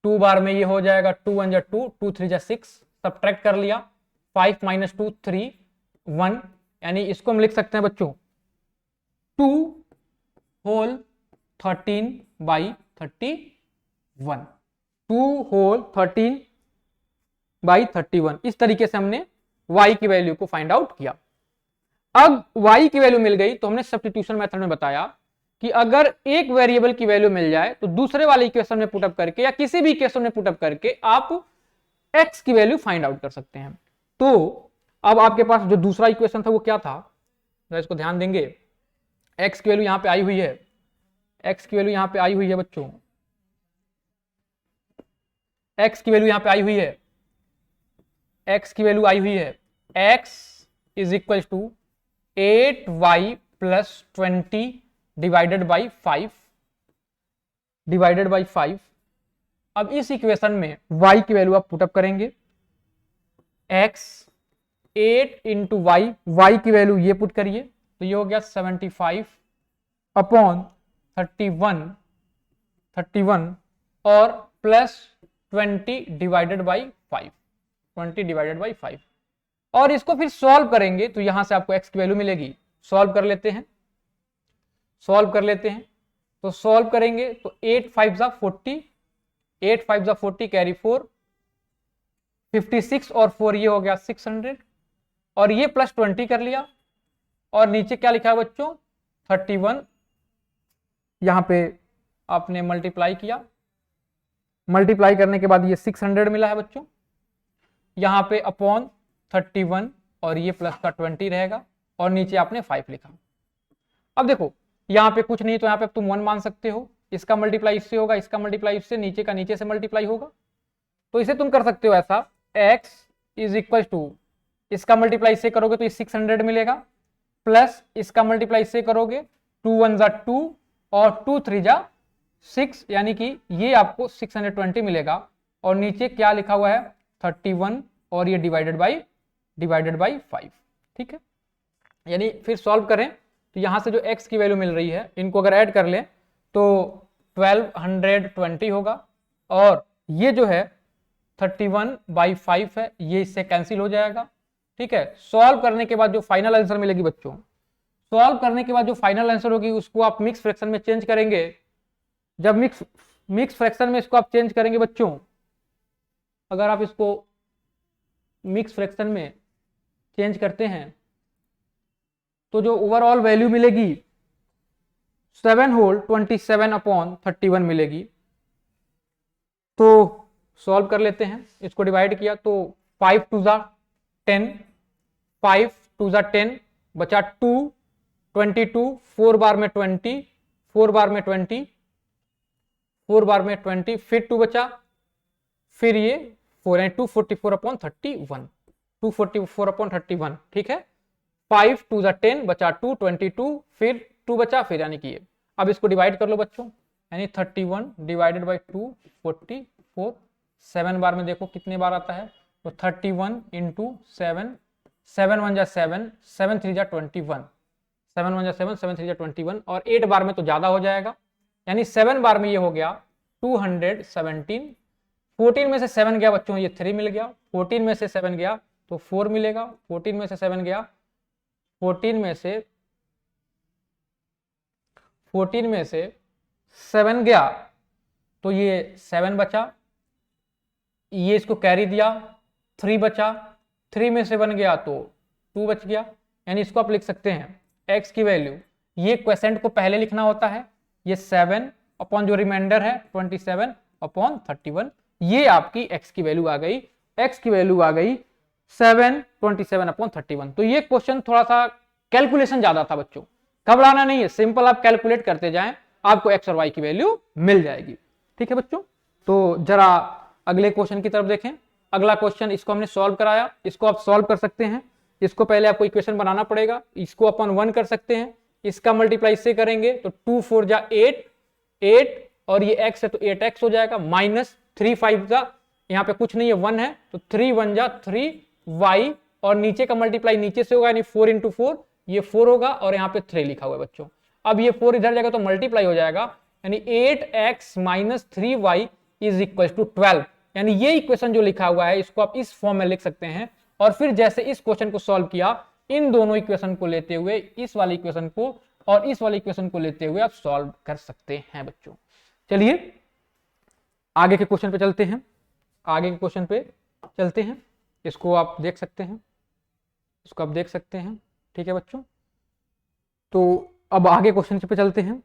2 बार में ये हो जाएगा 2 1 जा 2, 2 3 जा 6, सब्ट्रैक्ट कर लिया, 5 - 2 3 1, यानी इसको हम लिख सकते हैं बच्चों 2 होल 13/31, 2 होल 13/31। इस तरीके से हमने y की वैल्यू को फाइंड आउट किया। अब y की वैल्यू मिल गई तो हमने सब्स्टिट्यूशन मेथड में बताया कि अगर एक वेरिएबल की वैल्यू मिल जाए तो दूसरे वाले इक्वेशन में पुटअप करके या किसी भी इक्वेशन में पुटअप करके आप x की वैल्यू फाइंड आउट कर सकते हैं। तो अब आपके पास जो दूसरा इक्वेशन था वो क्या था, इसको ध्यान देंगे, x की वैल्यू यहां पे आई हुई है, x की वैल्यू यहां पे आई हुई है बच्चों, x की वैल्यू यहां पे आई हुई है, x की वैल्यू आई हुई है, x is equal to 8y plus 20 divided by 5। अब इस इक्वेशन में y की वैल्यू आप पुटअप करेंगे, x 8 इंटू वाई, y की वैल्यू ये पुट करिए तो ये हो गया 75/31 और प्लस 20 डिवाइडेड बाई 5, और इसको फिर सॉल्व करेंगे तो यहां से आपको x की वैल्यू मिलेगी। सॉल्व कर लेते हैं, तो सॉल्व करेंगे तो 8 5 जा 40, 8 5 जा 40 कैरी 4, 56 और 4 ये हो गया 600, और ये प्लस 20 कर लिया, और नीचे क्या लिखा है बच्चों 31, यहां पे आपने मल्टीप्लाई किया, मल्टीप्लाई करने के बाद ये 600 मिला है बच्चों, यहां पे अपॉन 31 और ये प्लस का 20 रहेगा, और नीचे आपने 5 लिखा। अब देखो यहां पे कुछ नहीं तो यहां पे तुम 1 मान सकते हो, इसका मल्टीप्लाई इससे होगा, इसका मल्टीप्लाई इससे, नीचे का नीचे से मल्टीप्लाई होगा, तो इसे तुम कर सकते हो ऐसा, x इज इक्वल टू, इसका मल्टीप्लाई इससे करोगे तो ये 600 मिलेगा, प्लस इसका मल्टीप्लाई इससे करोगे 2 1 जा 2 और 2 3 जा 6, यानी कि ये आपको 620 मिलेगा, और नीचे क्या लिखा हुआ है 31 और ये डिवाइडेड बाई 5। ठीक है, यानी फिर सॉल्व करें तो यहां से जो x की वैल्यू मिल रही है इनको अगर ऐड कर लें तो 1220 होगा, और ये जो है 31/5 है, ये इससे कैंसिल हो जाएगा। ठीक है, सॉल्व करने के बाद जो फाइनल आंसर मिलेगी बच्चों, सॉल्व करने के बाद जो फाइनल आंसर होगी उसको आप मिक्स फ्रैक्शन में चेंज करेंगे। जब मिक्स फ्रैक्शन में इसको आप चेंज करेंगे बच्चों, अगर आप इसको मिक्स फ्रैक्शन में चेंज करते हैं तो जो ओवरऑल वैल्यू मिलेगी 7 होल 27/31 मिलेगी। तो सॉल्व कर लेते हैं, इसको डिवाइड किया तो 5 2 जा 10, 5 2 जा 10 बचा 2, 22, 4 बार में 20, 4 बार में 20, 4 बार में 20, फिर 2 बचा, फिर ये 4 है 244/31, 244/31। ठीक है, 5 2 जा 10 बचा 2, 22, फिर 2 बचा, फिर यानी कि ये, अब इसको डिवाइड कर लो बच्चों, यानी 31 डिवाइडेड बाई 2 44, 7 बार में देखो कितने बार आता है, तो 31 इंटू 7, 7 1 जा 7, 7 3 जा 21, 7 1 जा 7, 7 3 जा 21, और 8 बार में तो ज्यादा हो जाएगा, यानी 7 बार में ये हो गया 217। 14 में से 7 गया बच्चों, ये 3 मिल गया, 14 में से 7 गया तो 4 मिलेगा, 14 में से 7 गया, 14 में से 7 गया तो ये 7 बचा, ये इसको कैरी दिया, 3 बचा, 3 में से 7 गया तो 2 बच गया, यानी इसको आप लिख सकते हैं x की वैल्यू, ये क्वेसेंट को पहले लिखना होता है, ये 7 अपॉन जो रिमाइंडर है 27/31, ये आपकी x की वैल्यू आ गई, x की वैल्यू आ गई 7 27/31। तो ये क्वेश्चन थोड़ा सा कैलकुलेशन ज्यादा था बच्चों, घबराना नहीं है, सिंपल आप कैलकुलेट करते जाएं, आपको एक्स और वाई की वैल्यू मिल जाएगी। ठीक है बच्चों, तो जरा अगले क्वेश्चन की तरफ देखें। अगला क्वेश्चन, इसको हमने सॉल्व कराया, इसको आप सॉल्व कर सकते हैं। इसको पहले आपको इक्वेशन बनाना पड़ेगा, इसको अपन 1 कर सकते हैं, इसका मल्टीप्लाई इससे करेंगे तो 2 4 जा 8 और ये x है तो 8x हो जाएगा, माइनस 3 5 जा, यहाँ पे कुछ नहीं है 1 है तो 3 1 जा 3y, और नीचे का मल्टीप्लाई नीचे से होगा यानी 4 × 4 ये 4 होगा, और यहाँ पे 3 लिखा हुआ है बच्चों। अब ये 4 इधर जाएगा तो मल्टीप्लाई हो जाएगा, यानी 8x minus 3y is equal to 12। यानी ये इक्वेशन जो लिखा हुआ है इसको आप इस फॉर्म में लिख सकते हैं, और फिर जैसे इस क्वेश्चन को सॉल्व किया, इन दोनों इक्वेशन को लेते हुए, इस वाली इक्वेशन को और इस वाली इक्वेशन को लेते हुए आप सॉल्व कर सकते हैं बच्चों। चलिए आगे के क्वेश्चन पे चलते हैं, आगे के क्वेश्चन पे चलते हैं। इसको आप देख सकते हैं, इसको आप देख सकते हैं। ठीक है बच्चों, तो अब आगे क्वेश्चन पे चलते हैं।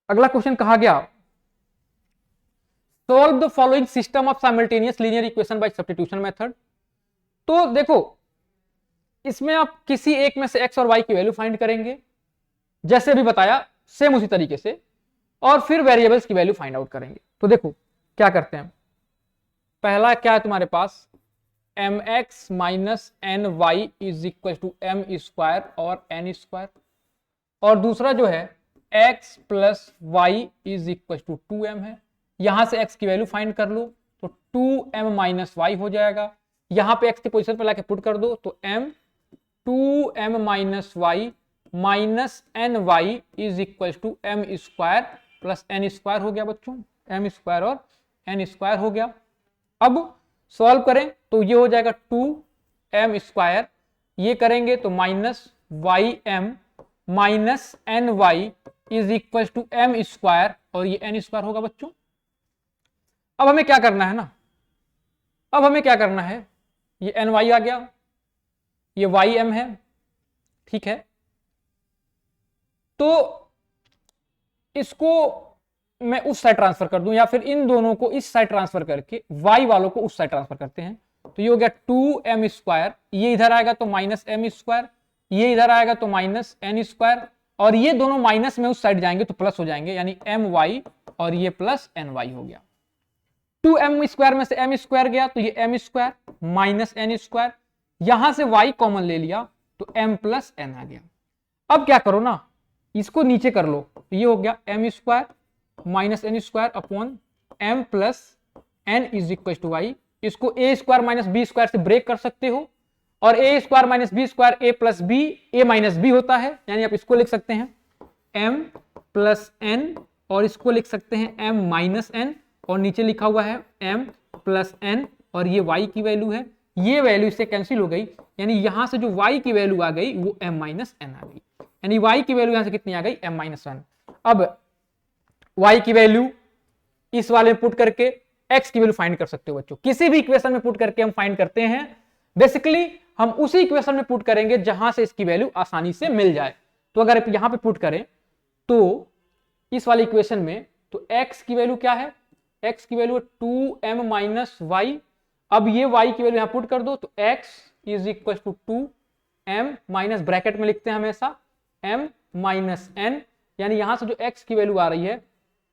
अगला क्वेश्चन कहा गया, solve the following system of simultaneous linear equation by substitution method. तो देखो, इसमें आप किसी एक में से x और y की वैल्यू फाइंड करेंगे, जैसे भी बताया सेम उसी तरीके से, और फिर वेरिएबल्स की वैल्यू फाइंड आउट करेंगे। तो देखो क्या करते हैं, पहला क्या है तुम्हारे पास, mx minus N Y is equal to M square और एन स्क्वायर, और दूसरा जो है x plus Y is equal to 2m है। यहां से x की वैल्यू फाइंड कर लो तो 2m माइनस वाई हो जाएगा, यहां पे x की पोजीशन पे लाके पुट कर दो तो m 2m minus Y minus N Y is equal to M square plus N square हो गया बच्चों, एम स्क्वायर और एन स्क्वायर हो गया। अब सॉल्व करें तो ये हो जाएगा 2m स्क्वायर, ये करेंगे तो minus Y M minus N Y is equal to M square, और ये एन स्क्वायर होगा बच्चों। अब हमें क्या करना है ना, अब हमें क्या करना है, ये एन वाई आ गया, ये वाई एम है, ठीक है। तो इसको मैं उस साइड ट्रांसफर कर दूं, या फिर इन दोनों को इस साइड ट्रांसफर करके y वालों को उस साइड ट्रांसफर करते हैं। तो ये हो गया 2m स्क्वायर, ये इधर आएगा तो माइनस एम स्क्वायर, ये इधर आएगा तो माइनस एन स्क्वायर, और ये दोनों माइनस में उस साइड जाएंगे तो प्लस हो जाएंगे, यानी एम वाई और ये प्लस एन वाई हो गया। 2m स्क्वायर में से m स्क्वायर गया तो ये m square minus N square, यहां से y कॉमन ले लिया तो m प्लस एन आ गया। अब क्या करो ना, इसको नीचे कर लो तो ये हो गया m square minus N square upon m plus N is equal to Y. इसको a square minus B square से ब्रेक कर सकते हो, और a square minus B square a plus B, a minus B होता है, यानी आप इसको लिख सकते हैं m प्लस एन, और इसको लिख सकते हैं m माइनस एन, और नीचे लिखा हुआ है m प्लस एन, और ये y की वैल्यू है, ये वैल्यू इससे कैंसिल हो गई, यानी यहां से जो y की वैल्यू आ गई वो m माइनस एन आ गई, यानी y की वैल्यू यहां से कितनी आ गई, m माइनस एन। अब y की वैल्यू इस वाले में पुट करके x की वैल्यू फाइंड कर सकते हो बच्चों, किसी भी इक्वेशन में पुट करके हम फाइंड करते हैं। बेसिकली हम उसी इक्वेशन में पुट करेंगे जहां से इसकी वैल्यू आसानी से मिल जाए। तो अगर यहां पे पुट करें तो इस वाली इक्वेशन में, तो x की वैल्यू क्या है, x की वैल्यू 2m माइनस वाई। अब ये y की वैल्यू यहां पुट कर दो तो x is equal to 2m minus, bracket में लिखते हैं हमेशा m माइनस n, यानी यहां से जो x की वैल्यू आ रही है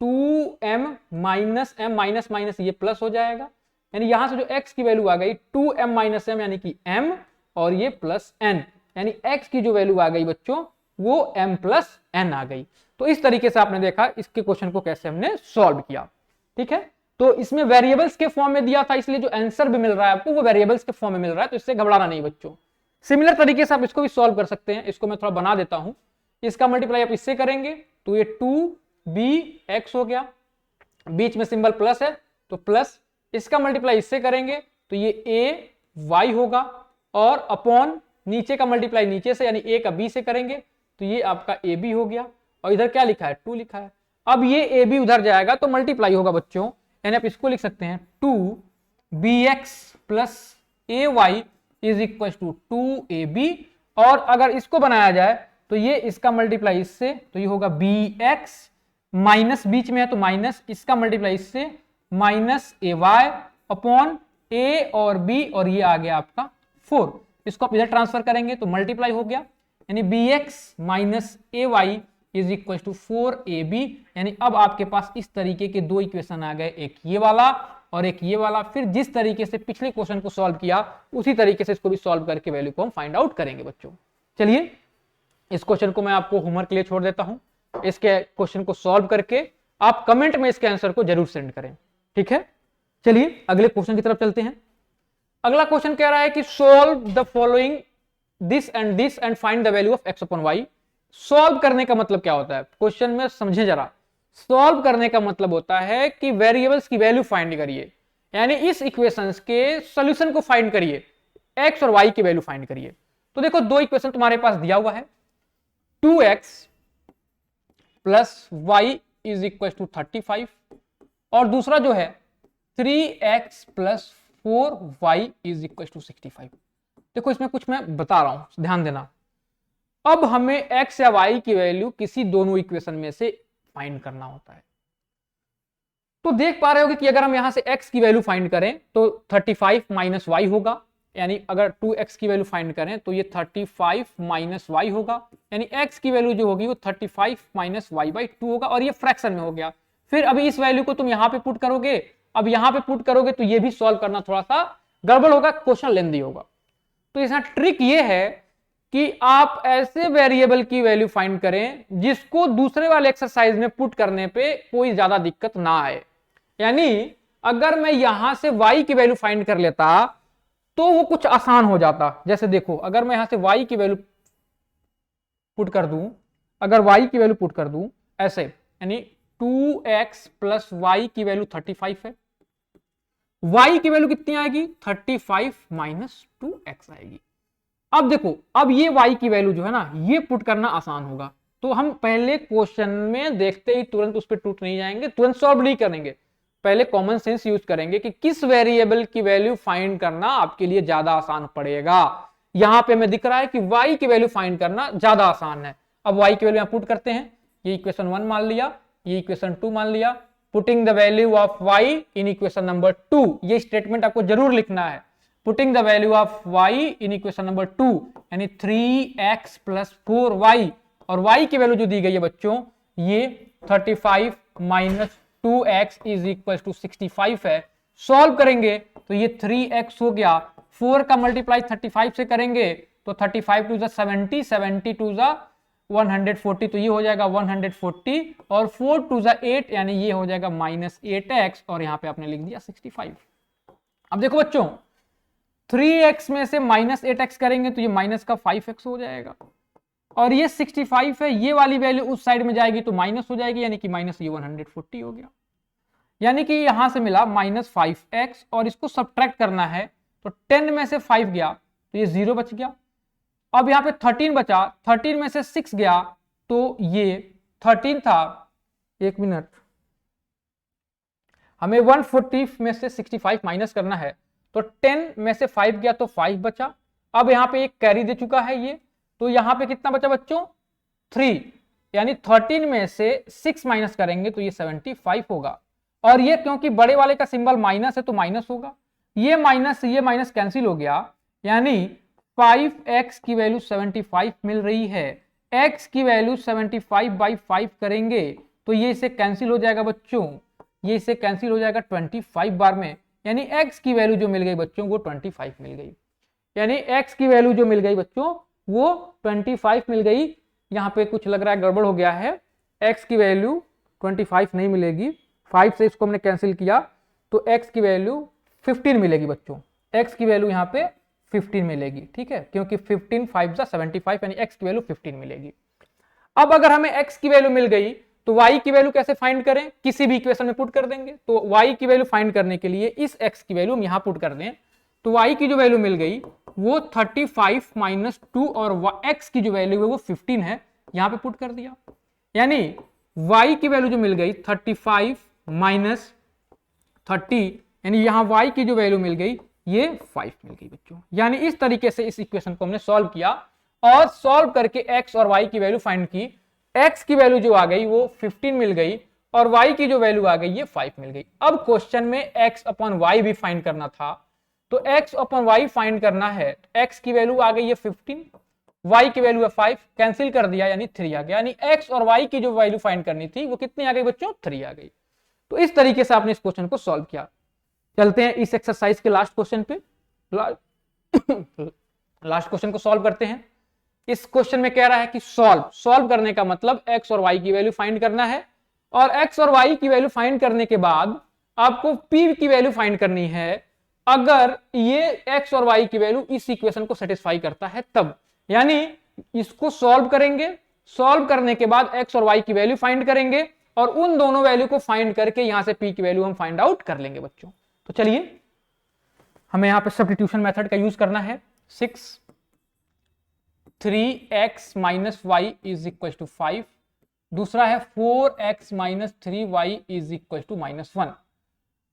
2m minus m, minus minus ये प्लस हो जाएगा, यानी यहां से जो x की वैल्यू आ गई 2m माइनस m यानी कि m, और ये प्लस n, यानी x की जो वैल्यू आ गई बच्चों वो m प्लस n आ गई। तो इस तरीके से आपने देखा इसके क्वेश्चन को कैसे हमने सॉल्व किया, ठीक है। तो इसमें वेरिएबल्स के फॉर्म में दिया था, इसलिए जो आंसर भी मिल रहा है आपको वो वेरिएबल्स के फॉर्म में मिल रहा है, तो इससे घबराना नहीं बच्चों। सिमिलर तरीके से आप इसको भी सॉल्व कर सकते हैं, इसको मैं थोड़ा बना देता हूं। इसका मल्टीप्लाई आप इससे करेंगे तो ये 2bx हो गया, बीच में सिंबल प्लस है तो प्लस, इसका मल्टीप्लाई इससे करेंगे तो ये ay होगा, और अपॉन नीचे का मल्टीप्लाई नीचे से यानी a का b से करेंगे तो ये आपका ab हो गया, और इधर क्या लिखा है 2 लिखा है। अब ये ab उधर जाएगा तो मल्टीप्लाई होगा बच्चों, यानी आप इसको लिख सकते हैं 2bx plus ay is equal to 2ab, और अगर इसको बनाया जाए तो ये इसका मल्टीप्लाई इससे तो ये होगा bx माइनस बीच में है तो माइनस, इसका मल्टीप्लाई इससे माइनस ay अपॉन a और b और ये आ गया आपका 4। इसको आप इधर ट्रांसफर करेंगे तो मल्टीप्लाई हो गया, यानी bx minus A Y is equal to 4ab। यानी अब आपके पास इस तरीके के दो इक्वेशन आ गए, एक ये वाला और एक ये वाला। फिर जिस तरीके से पिछले क्वेश्चन को सॉल्व किया उसी तरीके से इसको भी सॉल्व करके वैल्यू को हम फाइंड आउट करेंगे बच्चों। चलिए इस क्वेश्चन को मैं आपको होमवर्क के लिए छोड़ देता हूं। इसके क्वेश्चन को सॉल्व करके आप कमेंट में इसके आंसर को जरूर सेंड करें, ठीक है। चलिए अगले क्वेश्चन की तरफ चलते हैं। अगला क्वेश्चन कह रहा है कि solve the following this and find the value of x upon y। Solve करने का मतलब क्या होता है, क्वेश्चन में समझे जरा। सॉल्व करने का मतलब होता है कि वेरिएबल्स की वैल्यू फाइंड करिए, यानी इस इक्वेशंस के सॉल्यूशन को फाइंड करिए, x और y की वैल्यू फाइंड करिए। तो देखो दो इक्वेशन तुम्हारे पास दिया हुआ है, 2x plus y is equal to 35 और दूसरा जो है 3x plus 4y is equal to 65। देखो इसमें कुछ मैं बता रहा हूं, ध्यान देना। अब हमें x या y की वैल्यू किसी दोनों इक्वेशन में से फाइंड करना होता है। तो देख पा रहे होगे कि अगर हम यहां से x की वैल्यू फाइंड करें तो 35 माइनस y होगा, यानी अगर 2x की वैल्यू फाइंड करें तो ये 35 माइनस y होगा, यानी x की वैल्यू जो होगी वो 35 माइनस y बाई 2 होगा और ये फ्रैक्शन में हो गया। फिर अभी इस वैल्यू को तुम यहां पे पुट करोगे, अब यहां पे पुट करोगे तो ये भी सॉल्व करना थोड़ा सा गड़बड़ होगा, क्वेश्चन लेंदी होगा। तो इसका ट्रिक ये है कि आप ऐसे वेरिएबल की वैल्यू फाइंड करें जिसको दूसरे वाले एक्सरसाइज में पुट करने पे कोई ज्यादा दिक्कत ना आए। यानी अगर मैं यहां से y की वैल्यू फाइंड कर लेता तो वो कुछ आसान हो जाता। जैसे देखो अगर मैं यहां से y की वैल्यू पुट कर दूं, अगर y की वैल्यू पुट कर दूं ऐसे, यानी 2x प्लस y की वैल्यू 35 है, y की वैल्यू कितनी आएगी 35 माइनस 2x आएगी। अब देखो अब ये y की वैल्यू जो है ना ये पुट करना आसान होगा, तो हम पहले क्वेश्चन में देखते ही तुरंत उस पर टूट नहीं जाएंगे, तुरंत सॉल्व नहीं करेंगे, पहले कॉमन सेंस यूज करेंगे कि किस वेरिएबल की वैल्यू फाइंड करना आपके लिए ज्यादा आसान पड़ेगा। यहां पे हमें दिख रहा है कि y की वैल्यू फाइंड करना ज्यादा आसान है। अब y की वैल्यू यहां पुट करते हैं, ये इक्वेशन 1 मान लिया, ये इक्वेशन 2 मान लिया। Putting the value of y in equation number 2, ये स्टेटमेंट आपको जरूर लिखना है। Putting the value of y in equation number 2 यानी 3x प्लस 4y, और y की वैल्यू जो दी गई है बच्चों ये 35 minus 2x is equal to 65 है। सॉल्व करेंगे तो ये 3x हो गया, 4 का मल्टीप्लाई 35 से करेंगे तो 35 टू 70, 70 टू 140, तो ये हो जाएगा 140 और 4 टू 8 यानी ये हो जाएगा माइनस 8x और यहां पे आपने लिख दिया 65। अब देखो बच्चों 3x में से माइनस 8x करेंगे तो ये माइनस का 5x हो जाएगा, और ये 65 है, ये वाली वैल्यू उस साइड में जाएगी तो माइनस हो जाएगी, यानी कि माइनस ये 140 हो गया। यानी कि यहां से मिला माइनस 5x और इसको सब्ट्रैक्ट करना है तो 10 में से 5 गया तो ये 0 बच गया। अब यहां पे 13 बचा, 13 में से 6 गया तो ये 13 था, एक मिनट, हमें 140 में से 65 माइनस करना है तो 10 में से 5 गया तो 5 बचा। अब यहां पे एक कैरी दे चुका है ये, तो यहां पे कितना बचा बच्चों 3, यानी 13 में से 6 माइनस करेंगे तो ये 75 होगा। और ये क्योंकि बड़े वाले का सिंबल माइनस है तो माइनस होगा, ये माइनस कैंसिल हो गया, यानी 5x की वैल्यू 75 मिल रही है। x की वैल्यू 75 बाई 5 करेंगे तो ये इसे कैंसिल हो जाएगा बच्चों, ये इसे कैंसिल हो जाएगा 25 बार में, यानी x की वैल्यू जो मिल गई बच्चों वो 25 मिल गई, यानी x की वैल्यू जो मिल गई बच्चों वो 25 मिल गई। यहां पे कुछ लग रहा है गड़बड़ हो गया है, x की वैल्यू 25 नहीं मिलेगी, 5 से इसको हमने कैंसिल किया तो x की वैल्यू 15 मिलेगी बच्चों, x की वैल्यू यहाँ पे 15 मिलेगी, ठीक है, क्योंकि 15 5 75 यानी x की वैल्यू 15 मिलेगी। अब अगर हमें x की वैल्यू मिल गई तो y की वैल्यू कैसे फाइंड करें, किसी भी इक्वेशन में पुट कर देंगे। तो y की वैल्यू फाइंड करने के लिए इस x की वैल्यू हम यहां पुट कर दें तो y की जो वैल्यू मिल गई वो 35 माइनस 2 और x की जो वैल्यू है वो 15 है, यहां पे पुट कर दिया, यानी y की वैल्यू जो मिल गई 35 माइनस 30, यानी यहां y की जो वैल्यू मिल गई ये 5 मिल गई बच्चों। यानी इस तरीके से इस इक्वेशन को हमने सॉल्व किया और सॉल्व करके x और y की वैल्यू फाइंड की। x की वैल्यू जो आ गई वो 15 मिल गई और y की जो वैल्यू आ गई ये 5 मिल गई। अब क्वेश्चन में x अपॉन y भी फाइंड करना था, तो x अपॉन y फाइंड करना है, x की वैल्यू आ गई है 15, y की वैल्यू है 5, कैंसिल कर दिया यानी 3 आ गया, यानी x और y की जो वैल्यू फाइंड करनी थी वो कितनी आ गई बच्चों, 3 आ गई। तो इस तरीके से आपने इस क्वेश्चन को सॉल्व किया। चलते हैं इस एक्सरसाइज के लास्ट क्वेश्चन पे, लास्ट क्वेश्चन को सॉल्व करते हैं। इस क्वेश्चन में कह रहा है कि सॉल्व करने का मतलब x और y की वैल्यू फाइंड करना है, और x और y की वैल्यू फाइंड करने के बाद आपको p की वैल्यू फाइंड करनी है अगर ये x और y की वैल्यू इस इक्वेशन को सेटिस्फाई करता है तब। यानी इसको सॉल्व करेंगे, सॉल्व करने के बाद x और y की वैल्यू फाइंड करेंगे और उन दोनों वैल्यू को फाइंड करके यहां से p की वैल्यू हम फाइंड आउट कर लेंगे बच्चों। तो चलिए हमें यहां पे सब्स्टिट्यूशन मेथड का यूज करना है। 6 3x minus Y is equal to 5, दूसरा है 4x minus 3y is equal to -1।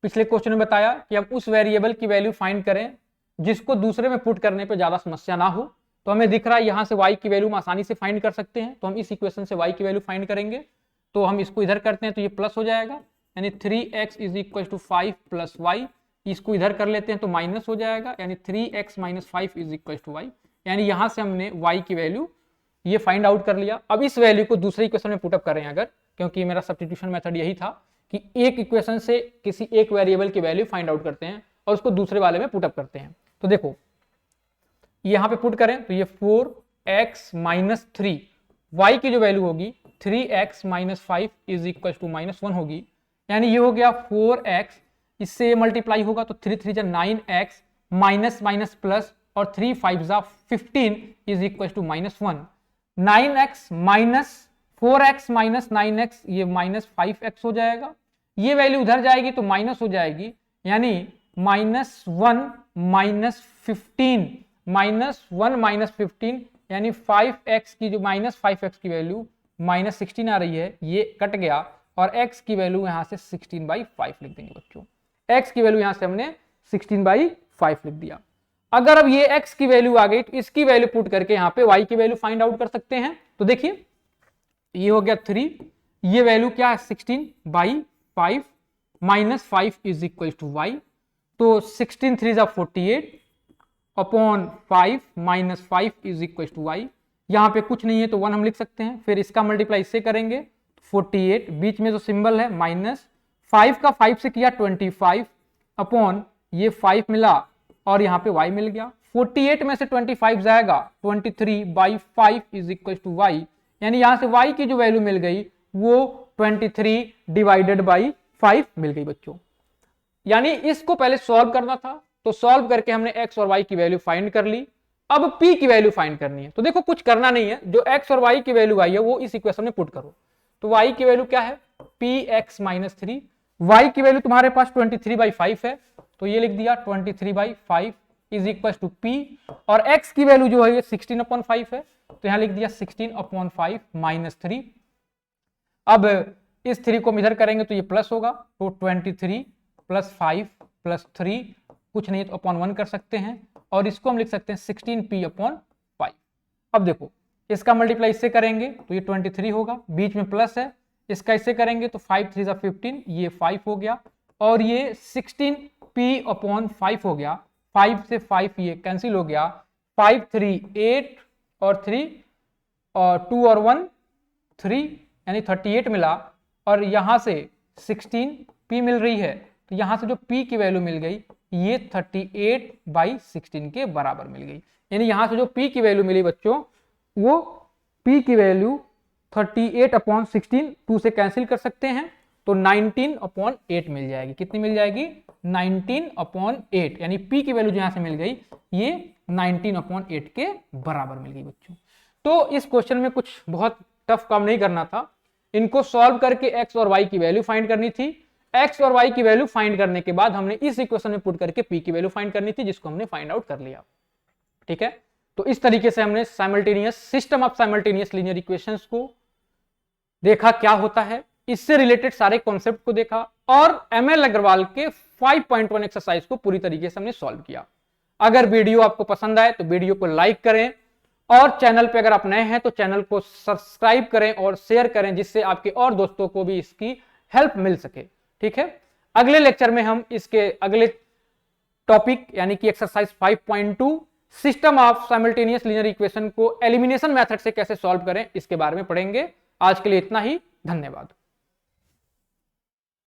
पिछले क्वेश्चन में बताया कि हम उस वेरिएबल की वैल्यू फाइंड करें जिसको दूसरे में पुट करने पे ज्यादा समस्या ना हो। तो हमें दिख रहा है यहां से y की वैल्यू हम आसानी से फाइंड कर सकते हैं, तो हम इस इक्वेशन से y की वैल्यू फाइंड करेंगे। तो हम इसको इधर करते हैं तो ये प्लस हो जाएगा, यानी 3x is equal to 5 plus Y, इसको इधर कर लेते हैं तो माइनस हो जाएगा, यानी 3x minus 5 is equal to Y. यानी यहां से हमने y की वैल्यू ये फाइंड आउट कर लिया। अब इस वैल्यू को दूसरे इक्वेशन में पुटअप करें अगर, क्योंकि मेरा सब्स्टिट्यूशन मेथड यही था कि एक इक्वेशन से किसी एक वेरिएबल की वैल्यू फाइंड आउट करते हैं और उसको दूसरे वाले में पुटअप करते हैं। तो देखो यहां पे पुट करें तो ये 4x माइनस 3, y की जो वैल्यू होगी 3x minus 5 is equal to -1 होगी, यानी ये हो गया 4x, इससे मल्टीप्लाई होगा तो 3 3 9x माइनस माइनस प्लस और 3 5 15 is equal to -1। 9x minus 4x minus 9x ये -5x हो जाएगा, ये वैल्यू उधर जाएगी तो माइनस हो जाएगी, यानी -1 माइनस 15 -1 माइनस 15 यानी 5x की जो -5x की वैल्यू -16 आ रही है, ये कट गया और x की वैल्यू यहां से 16/5 लिख देंगे बच्चों। x की वैल्यू यहां से हमने 16/5 लिख दिया। अगर अब ये x की वैल्यू आ गई तो इसकी वैल्यू पुट करके यहाँ पे y की वैल्यू फाइंड आउट कर सकते हैं। तो देखिए ये हो गया 3, ये वैल्यू क्या है 16/5 minus 5 is equal to y, तो 16 3 48 upon 5 minus 5 is equal to y। यहाँ पे कुछ नहीं है तो 1 हम लिख सकते हैं, फिर इसका मल्टीप्लाई इससे करेंगे 48, बीच में जो सिंबल है माइनस 5 का 5 से किया 25 अपॉन ये 5 मिला और यहाँ पे y मिल गया। 48 में से 25 जाएगा 23/5 इज इक्वल टू y, यानी यहाँ से y की जो वैल्यू मिल गई वो 23 डिवाइडेड बाई 5 मिल गई बच्चों। यानी इसको पहले सॉल्व करना था, तो सॉल्व करके हमने x और y की वैल्यू फाइंड कर ली। अब p की वैल्यू फाइंड करनी है, तो देखो कुछ करना नहीं है, जो x और y की वैल्यू आई है वो इस इक्वेशन में पुट करो। तो y की वैल्यू क्या है px माइनस 3, y की वैल्यू तुम्हारे पास 23/5 है तो ये लिख दिया 23/5 इज इक्वल टू p, और x की वैल्यू जो है 16/5 है तो यहां लिख दिया 16/5 माइनस 3। अब इस 3 को हम इधर करेंगे तो ये प्लस होगा, तो 23 प्लस 5 प्लस 3 कुछ नहीं तो अपॉन 1 कर सकते हैं, और इसको हम लिख सकते हैं 16p/5। अब देखो इसका मल्टीप्लाई इससे करेंगे तो ये 23 होगा, बीच में प्लस है, इसका इससे करेंगे तो 5 3 15 ये 5 हो गया, और ये 16p/5 हो गया। 5 से 5 ये कैंसिल हो गया, 5 3 8 और 3 और 2 और 1 3 यानी 38 मिला, और यहां से 16p मिल रही है तो यहां से जो p की वैल्यु मिल गई ये 38/16 के बराबर मिल गई। यानी यहां से जो p की वैल्यू मिली बच्चों वो p की वैल्यू 38/16 2 से कैंसिल कर सकते हैं तो 19/8 मिल जाएगी। कितनी मिल जाएगी 19/8, यानी p की वैल्यू यहां से मिल गई ये 19/8 के बराबर मिल गई बच्चों। तो इस क्वेश्चन में कुछ बहुत टफ काम नहीं करना था, इनको सॉल्व करके x और y की वैल्यू फाइंड करनी थी। x और y की वैल्यू फाइंड करने के बाद हमने इस इक्वेशन में पुट करके p की वैल्यू फाइंड करनी थी, जिसको हमने फाइंड आउट कर लिया। ठीक है, तो इस तरीके से हमने simultaneous system of simultaneous linear equations को देखा क्या होता है, इससे रिलेटेड सारे कॉन्सेप्ट को देखा, और एमएल अग्रवाल के 5.1 एक्सरसाइज को पूरी तरीके से हमने सॉल्व किया। अगर वीडियो आपको पसंद आए तो वीडियो को लाइक करें, और चैनल पे अगर आप नए हैं तो चैनल को सब्सक्राइब करें और शेयर करें, जिससे आपके और दोस्तों को भी इसकी हेल्प मिल सके। ठीक है, अगले लेक्चर में हम इसके अगले टॉपिक यानी कि exercise 5.2 system of simultaneous linear equation को एलिमिनेशन मेथड से कैसे सॉल्व करें इसके बारे में पढ़ेंगे। आज के लिए इतना ही, धन्यवाद।